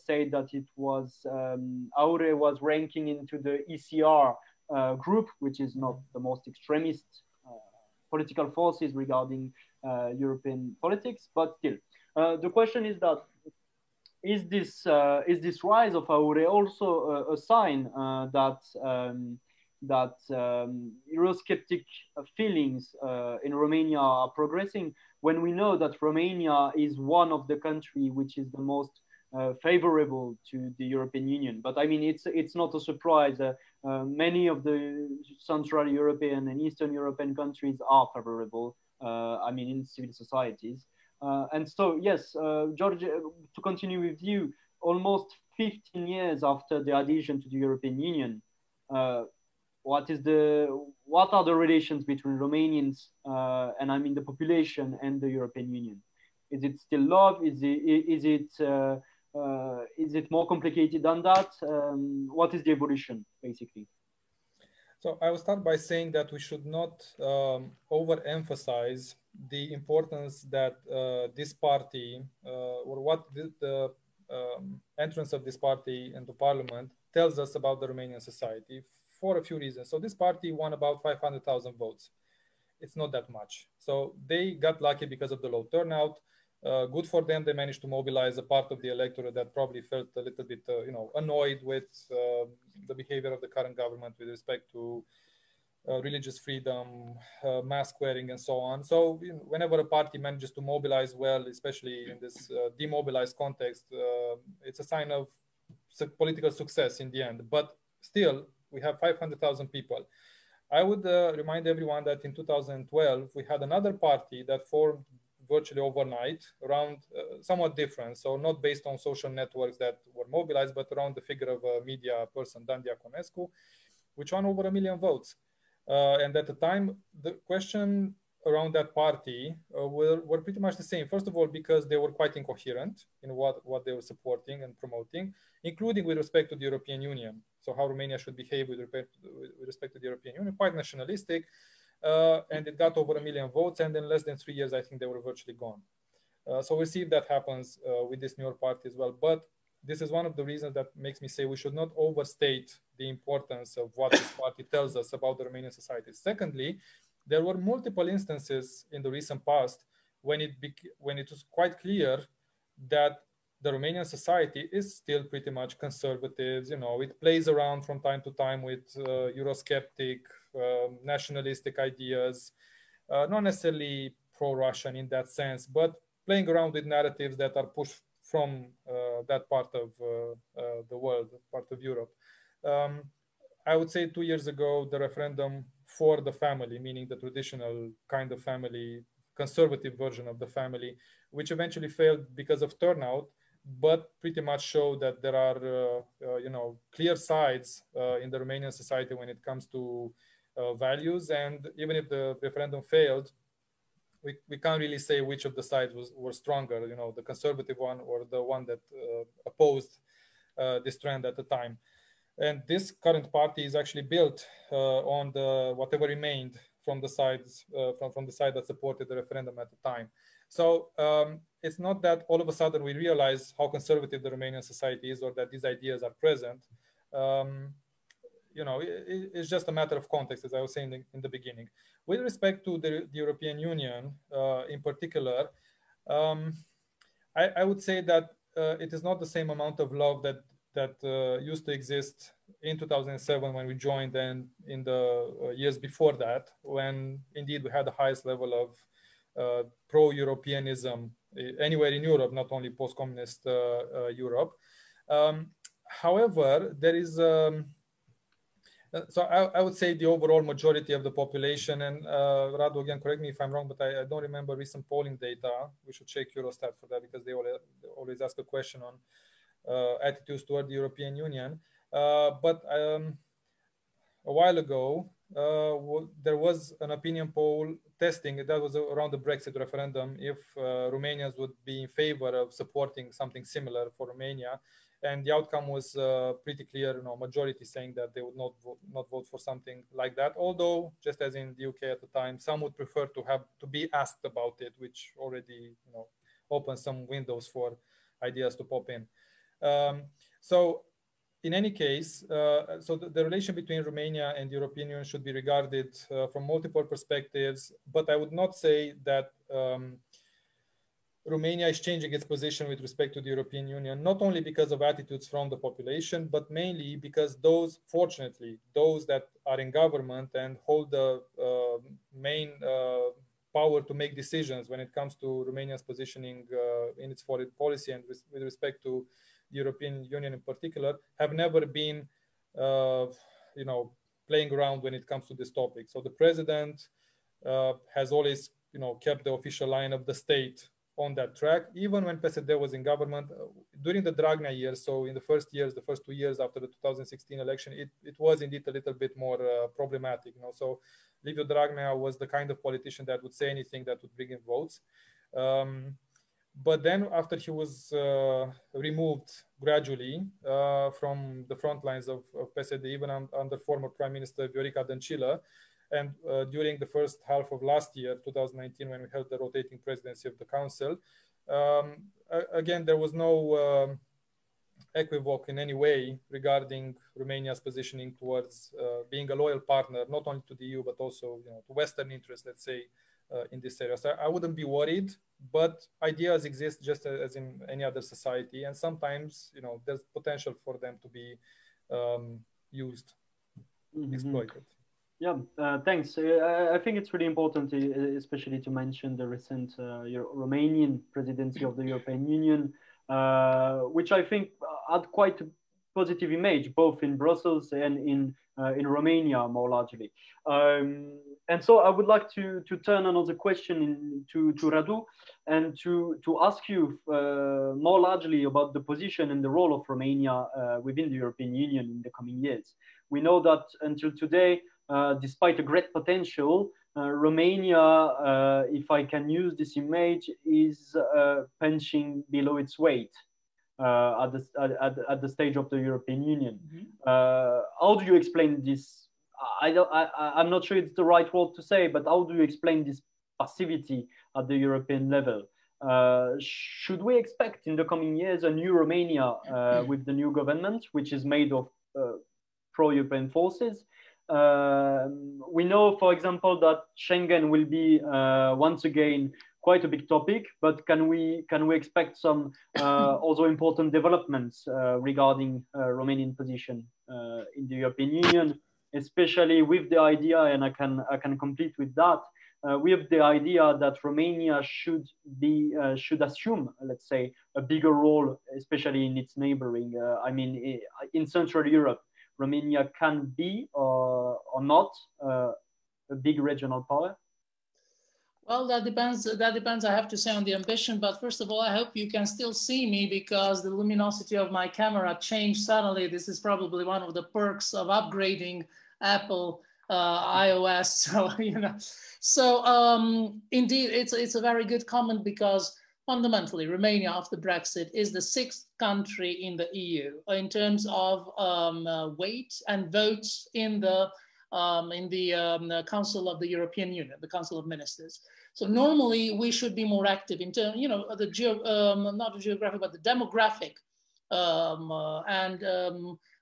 Speaker 1: said that it was Aure was ranking into the ECR group, which is not the most extremist political forces regarding European politics, but still, the question is that is this rise of Aure also a sign that Eurosceptic feelings in Romania are progressing, when we know that Romania is one of the countries which is the most favorable to the European Union? But I mean, it's not a surprise. Many of the Central European and Eastern European countries are favorable, I mean, in civil societies. And so, yes, George, to continue with you, almost 15 years after the adhesion to the European Union, what are the relations between Romanians and I mean the population and the European Union? Is it still love? Is it more complicated than that? What is the evolution, basically?
Speaker 2: So I will start by saying that we should not overemphasize the importance that this party, or what the entrance of this party into parliament tells us about the Romanian society, for a few reasons. So this party won about 500,000 votes. It's not that much. So they got lucky because of the low turnout. Good for them. They managed to mobilize a part of the electorate that probably felt a little bit, annoyed with the behavior of the current government with respect to religious freedom, mask wearing, and so on. So whenever a party manages to mobilize well, especially in this demobilized context, it's a sign of political success in the end. But still, we have 500,000 people. I would remind everyone that in 2012, we had another party that formed virtually overnight around somewhat different. So not based on social networks that were mobilized, but around the figure of a media person, Albu-Comănescu, which won over 1 million votes. And at the time, the question around that party were pretty much the same. First of all, because they were quite incoherent in what they were supporting and promoting, including with respect to the European Union. So how Romania should behave with respect to the European Union, quite nationalistic. And it got over 1 million votes, and in less than 3 years, I think they were virtually gone. So we'll see if that happens with this newer party as well. But this is one of the reasons that makes me say we should not overstate the importance of what this party tells us about the Romanian society. Secondly, there were multiple instances in the recent past when it was quite clear that the Romanian society is still pretty much conservative. It plays around from time to time with Eurosceptic, nationalistic ideas, not necessarily pro-Russian in that sense, but playing around with narratives that are pushed from that part of the world, part of Europe. I would say 2 years ago, the referendum for the family, meaning the traditional kind of family, conservative version of the family, which eventually failed because of turnout, but pretty much showed that there are, clear sides in the Romanian society when it comes to values. And even if the referendum failed, we can't really say which of the sides were stronger, the conservative one or the one that opposed this trend at the time. And this current party is actually built on the whatever remained from the sides from the side that supported the referendum at the time. So it's not that all of a sudden we realize how conservative the Romanian society is, or that these ideas are present. It's just a matter of context, as I was saying in the beginning. With respect to the European Union in particular, I would say that it is not the same amount of love that that used to exist in 2007 when we joined, and in the years before that, when indeed we had the highest level of pro-Europeanism anywhere in Europe, not only post-communist Europe. However, there is, so I would say the overall majority of the population, and Radu, again, correct me if I'm wrong, but I don't remember recent polling data. We should check Eurostat for that, because they always ask a question on attitudes toward the European Union. But a while ago, there was an opinion poll testing, that was around the Brexit referendum, if Romanians would be in favor of supporting something similar for Romania. And the outcome was pretty clear, majority saying that they would not vote for something like that. Although, just as in the UK at the time, some would prefer to be asked about it, which already opens some windows for ideas to pop in. So in any case, so the relation between Romania and the European Union should be regarded from multiple perspectives, but I would not say that Romania is changing its position with respect to the European Union, not only because of attitudes from the population, but mainly because fortunately, those that are in government and hold the main power to make decisions when it comes to Romania's positioning in its foreign policy and with respect to the European Union in particular, have never been, playing around when it comes to this topic. So the president has always, kept the official line of the state on that track, even when PSD was in government. During the Dragnea years, so in the first 2 years after the 2016 election, it was indeed a little bit more problematic. So Liviu Dragnea was the kind of politician that would say anything that would bring in votes. But then after he was removed gradually from the front lines of PSD, even under former Prime Minister Viorica Dăncilă, and during the first half of last year, 2019, when we held the rotating presidency of the Council, again, there was no equivoque in any way regarding Romania's positioning towards being a loyal partner, not only to the EU, but also to Western interests, let's say, in this area. So I wouldn't be worried, but ideas exist just as in any other society. And sometimes, there's potential for them to be used, exploited.
Speaker 1: Yeah, thanks. I think it's really important, especially to mention the recent Romanian presidency of the European Union, which I think had quite a positive image, both in Brussels and in Romania, more largely. And so I would like to turn another question to Radu, and to ask you more largely about the position and the role of Romania within the European Union in the coming years. We know that until today, despite a great potential, Romania, if I can use this image, is punching below its weight at the stage of the European Union. How do you explain this? I'm not sure it's the right word to say, but how do you explain this passivity at the European level? Should we expect in the coming years a new Romania with the new government, which is made of pro-European forces? We know, for example, that Schengen will be once again quite a big topic, but can we expect some also important developments regarding Romanian position in the European Union, especially with the idea, and I can complete with that, with the idea that Romania should assume, let's say, a bigger role, especially in its neighboring. I mean, in Central Europe, Romania can be or not a big regional power?
Speaker 3: Well, that depends. That depends, I have to say, on the ambition. But first of all, I hope you can still see me, because the luminosity of my camera changed suddenly. This is probably one of the perks of upgrading Apple iOS. So So indeed, it's a very good comment, because fundamentally, Romania after Brexit is the 6th country in the EU in terms of weight and votes in the Council of the European Union, the Council of Ministers. So normally we should be more active in terms, not the geographic, but the demographic and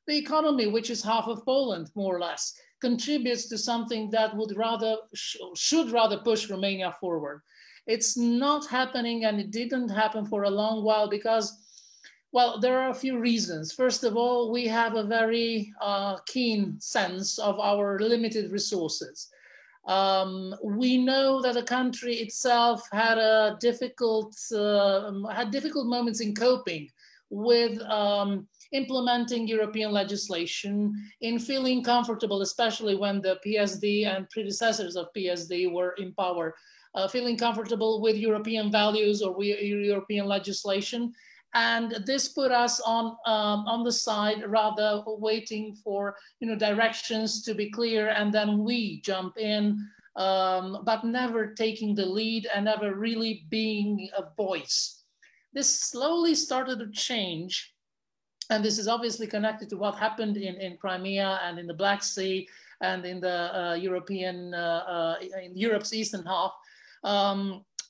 Speaker 3: the economy, which is half of Poland, more or less, contributes to something that should rather push Romania forward. It's not happening, and it didn't happen for a long while, because Well, there are a few reasons. First of all, we have a very keen sense of our limited resources. We know that the country itself had difficult moments in coping with implementing European legislation, in feeling comfortable, especially when the PSD and predecessors of PSD were in power, feeling comfortable with European values or European legislation. And this put us on the side, rather waiting for directions to be clear, and then we jump in, but never taking the lead and never really being a voice. This slowly started to change, and this is obviously connected to what happened in Crimea and in the Black Sea and in the in Europe's eastern half.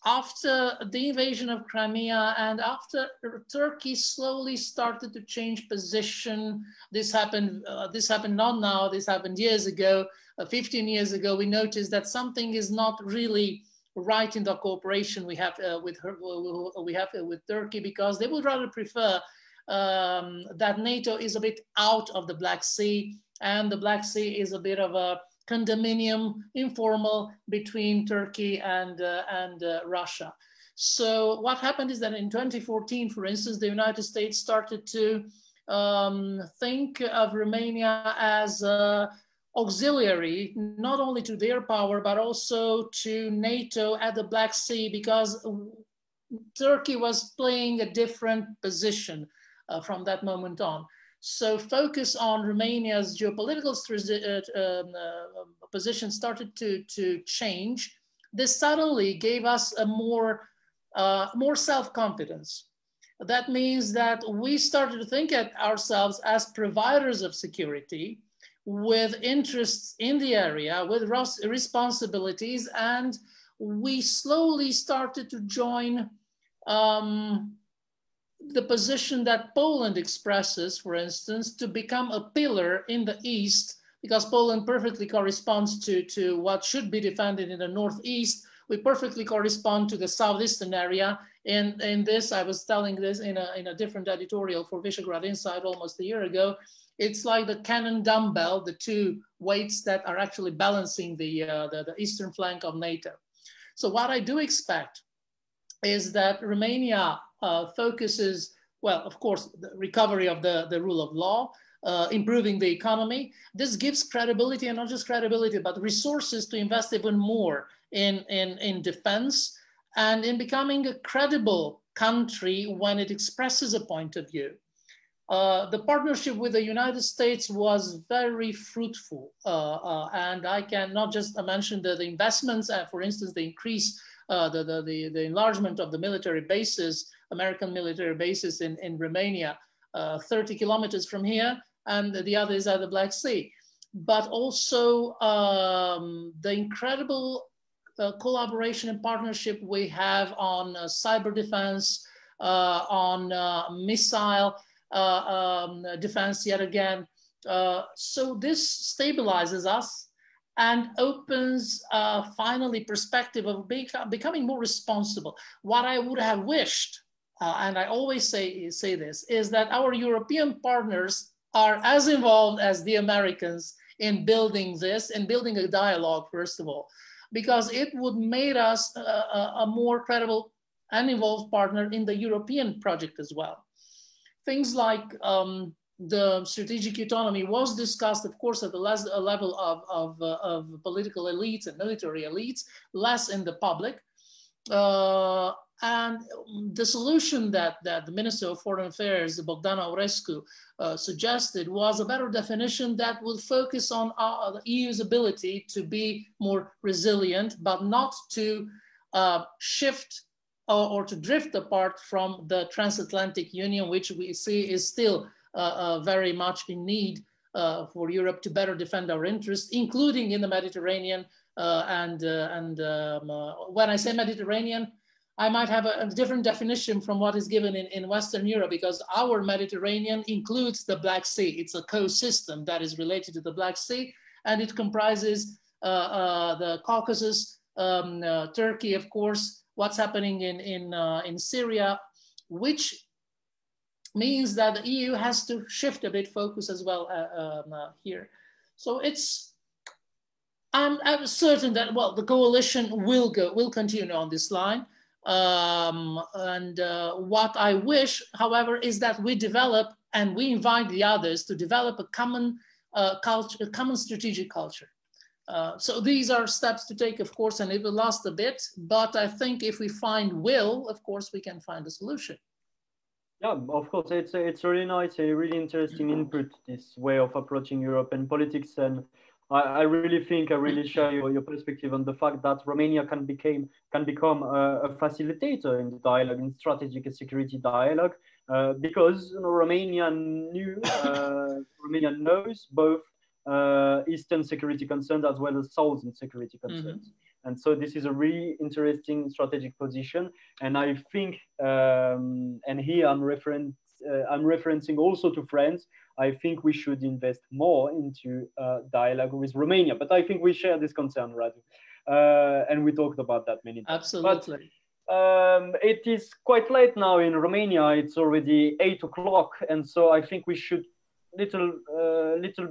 Speaker 3: After the invasion of Crimea and after Turkey slowly started to change position, this happened not now, this happened years ago, 15 years ago, we noticed that something is not really right in the cooperation we have with Turkey, because they would rather prefer that NATO is a bit out of the Black Sea, and the Black Sea is a bit of a condominium, informal, between Turkey and Russia. So what happened is that in 2014, for instance, the United States started to think of Romania as auxiliary, not only to their power, but also to NATO at the Black Sea, because Turkey was playing a different position from that moment on. So focus on Romania's geopolitical position started to change. This suddenly gave us a more self-confidence. That means that we started to think at ourselves as providers of security, with interests in the area, with responsibilities, and we slowly started to join the position that Poland expresses, for instance, to become a pillar in the East, because Poland perfectly corresponds to what should be defended in the Northeast. We perfectly correspond to the Southeastern area. In this, I was telling this in a different editorial for Visegrad Insight almost a year ago. It's like the cannon dumbbell, the two weights that are actually balancing the eastern flank of NATO. So what I do expect is that Romania focuses, well, of course, the recovery of the rule of law, improving the economy. This gives credibility, and not just credibility, but resources to invest even more in defense and in becoming a credible country when it expresses a point of view. The partnership with the United States was very fruitful. And I can not just mention the investments, for instance, the increase, the enlargement of the military bases, American military bases in Romania, 30 kilometers from here, and the other is at the Black Sea. But also the incredible collaboration and partnership we have on cyber defense, on missile defense yet again. So this stabilizes us and opens finally perspective of becoming more responsible. What I would have wished, and I always say this, is that our European partners are as involved as the Americans in building this, and building a dialogue, first of all, because it would make us a more credible and involved partner in the European project as well. Things like the strategic autonomy was discussed, of course, at the level of political elites and military elites, less in the public. And the solution that the Minister of Foreign Affairs, Bogdan Aurescu, suggested was a better definition that will focus on the EU's ability to be more resilient, but not to shift or to drift apart from the transatlantic union, which we see is still very much in need for Europe to better defend our interests, including in the Mediterranean. When I say Mediterranean, I might have a different definition from what is given in Western Europe, because our Mediterranean includes the Black Sea. It's a co-system that is related to the Black Sea, and it comprises the Caucasus, Turkey, of course, what's happening in Syria, which means that the EU has to shift a bit focus as well here. So I'm certain that, well, the coalition will continue on this line. What I wish, however, is that we develop and we invite the others to develop a common culture, a common strategic culture. So these are steps to take, of course, and it will last a bit. But I think if we find will, of course, we can find a solution.
Speaker 1: Yeah, of course, it's really nice, a really interesting input, this way of approaching European politics. And I really think I really share your perspective on the fact that Romania can become a facilitator in the dialogue, in strategic and security dialogue, because Romania knows both Eastern security concerns as well as Southern security concerns. And so this is a really interesting strategic position. And I think, and here I'm referencing also to France, I think we should invest more into dialogue with Romania. But I think we share this concern, Radu. And we talked about that many times.
Speaker 3: Absolutely.
Speaker 1: But, it is quite late now in Romania. It's already 8 o'clock. And so I think we should little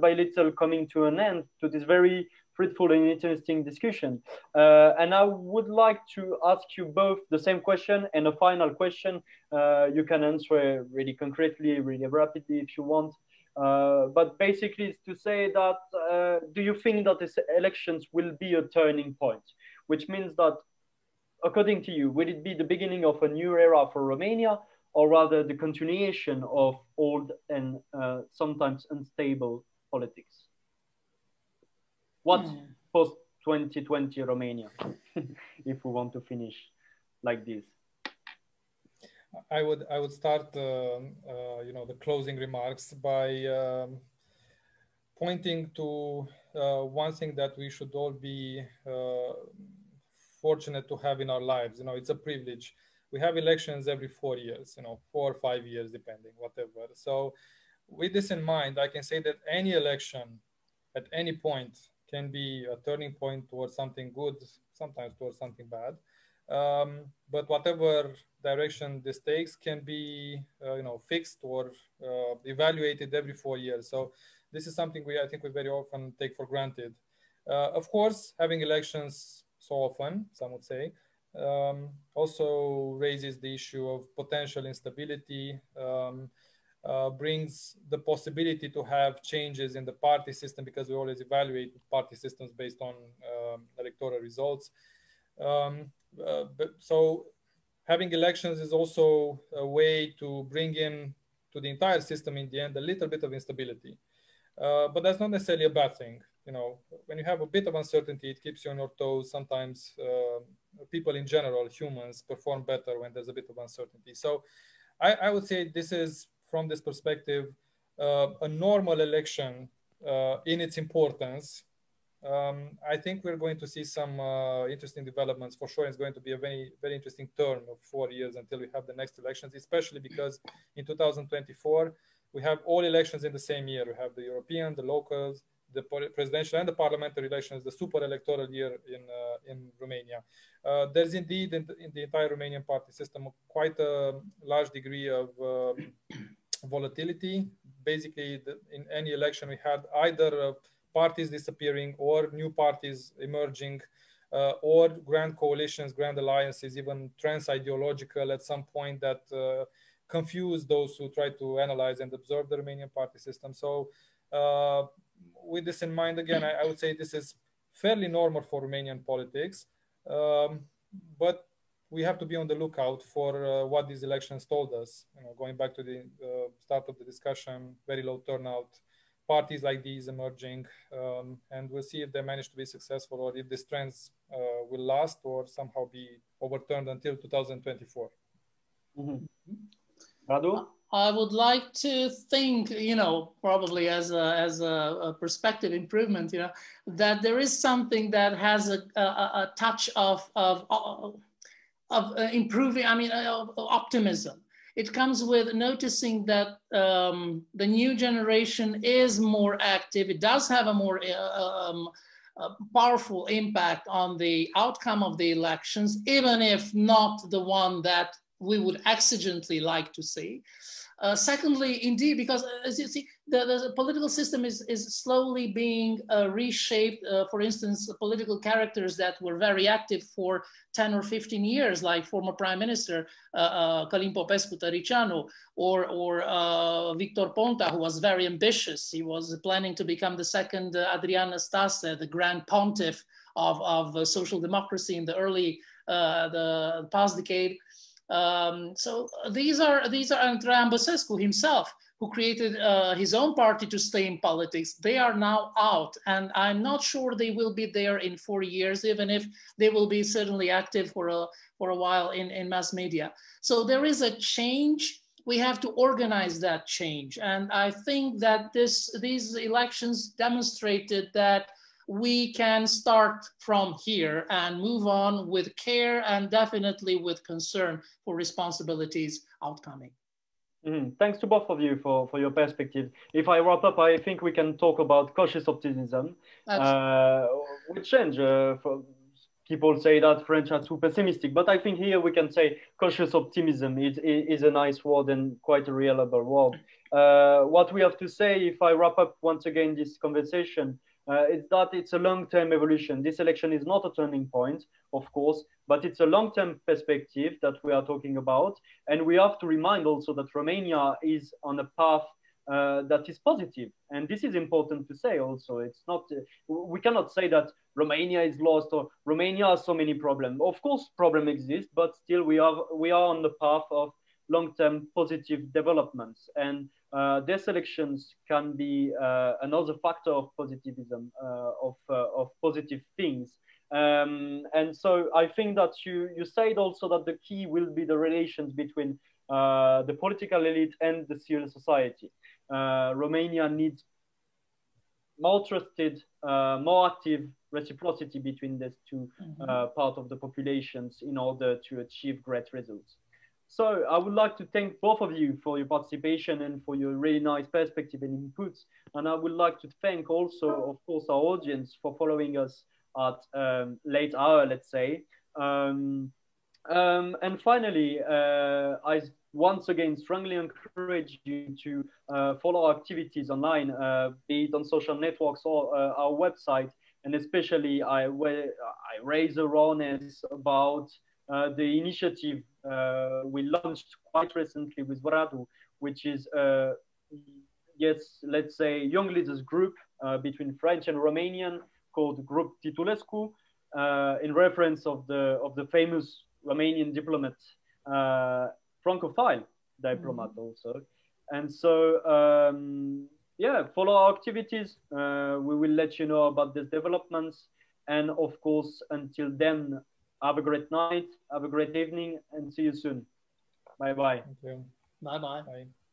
Speaker 1: by little coming to an end to this very fruitful and interesting discussion. And I would like to ask you both the same question and a final question. You can answer really concretely, really rapidly if you want. But basically it's to say that, do you think that these elections will be a turning point? Which means that, according to you, will it be the beginning of a new era for Romania, or rather the continuation of old and sometimes unstable politics? What post-2020 Romania, if we want to finish like this?
Speaker 2: I would start the closing remarks by pointing to one thing that we should all be fortunate to have in our lives. It's a privilege. We have elections every 4 years, 4 or 5 years, depending, whatever. So with this in mind, I can say that any election at any point can be a turning point towards something good, sometimes towards something bad. But whatever direction this takes can be, fixed or evaluated every 4 years. So this is something I think we very often take for granted. Of course, having elections so often, some would say, also raises the issue of potential instability, brings the possibility to have changes in the party system, because we always evaluate party systems based on electoral results. So having elections is also a way to bring in to the entire system in the end a little bit of instability. But that's not necessarily a bad thing. When you have a bit of uncertainty, it keeps you on your toes. Sometimes people in general, humans, perform better when there's a bit of uncertainty. So I would say this is, from this perspective, a normal election in its importance. I think we're going to see some interesting developments. For sure, it's going to be a very, very interesting term of 4 years until we have the next elections, especially because in 2024, we have all elections in the same year. We have the European, the locals, the presidential and the parliamentary elections, the super electoral year in Romania. There's indeed in the entire Romanian party system quite a large degree of volatility. Basically, in any election we had either parties disappearing or new parties emerging, or grand coalitions, grand alliances, even trans-ideological at some point that confuse those who try to analyze and observe the Romanian party system. So with this in mind, again, I would say this is fairly normal for Romanian politics, but we have to be on the lookout for what these elections told us. Going back to the start of the discussion, very low turnout, parties like these emerging, and we'll see if they manage to be successful or if these trends will last or somehow be overturned until 2024.
Speaker 1: Radu?
Speaker 3: I would like to think, probably as a perspective improvement, that there is something that has a touch of improving, of optimism. It comes with noticing that the new generation is more active. It does have a more powerful impact on the outcome of the elections, even if not the one that we would exigently like to see. Secondly, indeed, because as you see, the political system is slowly being reshaped. For instance, the political characters that were very active for 10 or 15 years, like former Prime Minister Călin Popescu-Tăricianu, or Victor Ponta, who was very ambitious. He was planning to become the second Adrian Năstase, the Grand Pontiff of social democracy in the early, the past decade. So these are and Traian Băsescu himself, who created his own party to stay in politics. They are now out, and I'm not sure they will be there in 4 years, even if they will be certainly active for a while in mass media. So there is a change. We have to organize that change, and I think that these elections demonstrated that we can start from here and move on with care and definitely with concern for responsibilities outcoming.
Speaker 1: Thanks to both of you for your perspective. If I wrap up, I think we can talk about cautious optimism. With change, people say that French are too pessimistic, but I think here we can say cautious optimism is a nice word and quite a reliable word. What we have to say, if I wrap up once again this conversation, is that it's a long-term evolution. This election is not a turning point, of course, but it's a long-term perspective that we are talking about. And we have to remind also that Romania is on a path that is positive. And this is important to say also. It's not, we cannot say that Romania is lost or Romania has so many problems. Of course, problems exist, but still we are on the path of long-term positive developments. And these elections can be another factor of positivism, of positive things. And so I think that you said also that the key will be the relations between the political elite and the civil society. Romania needs more trusted, more active reciprocity between these two parts of the populations in order to achieve great results. So I would like to thank both of you for your participation and for your really nice perspective and inputs. And I would like to thank also, of course, our audience for following us at late hour, let's say. And finally, I once again strongly encourage you to follow our activities online, be it on social networks or our website. And especially I raise awareness about the initiative we launched quite recently with Radu, which is, yes, let's say young leaders group between French and Romanian called Group Titulescu, in reference of the famous Romanian diplomat, Francophile diplomat also. And so, yeah, follow our activities. We will let you know about these developments. And of course, until then, have a great night, have a great evening, and see you soon. Bye-bye.
Speaker 2: Thank you.
Speaker 3: Bye-bye.
Speaker 2: Bye.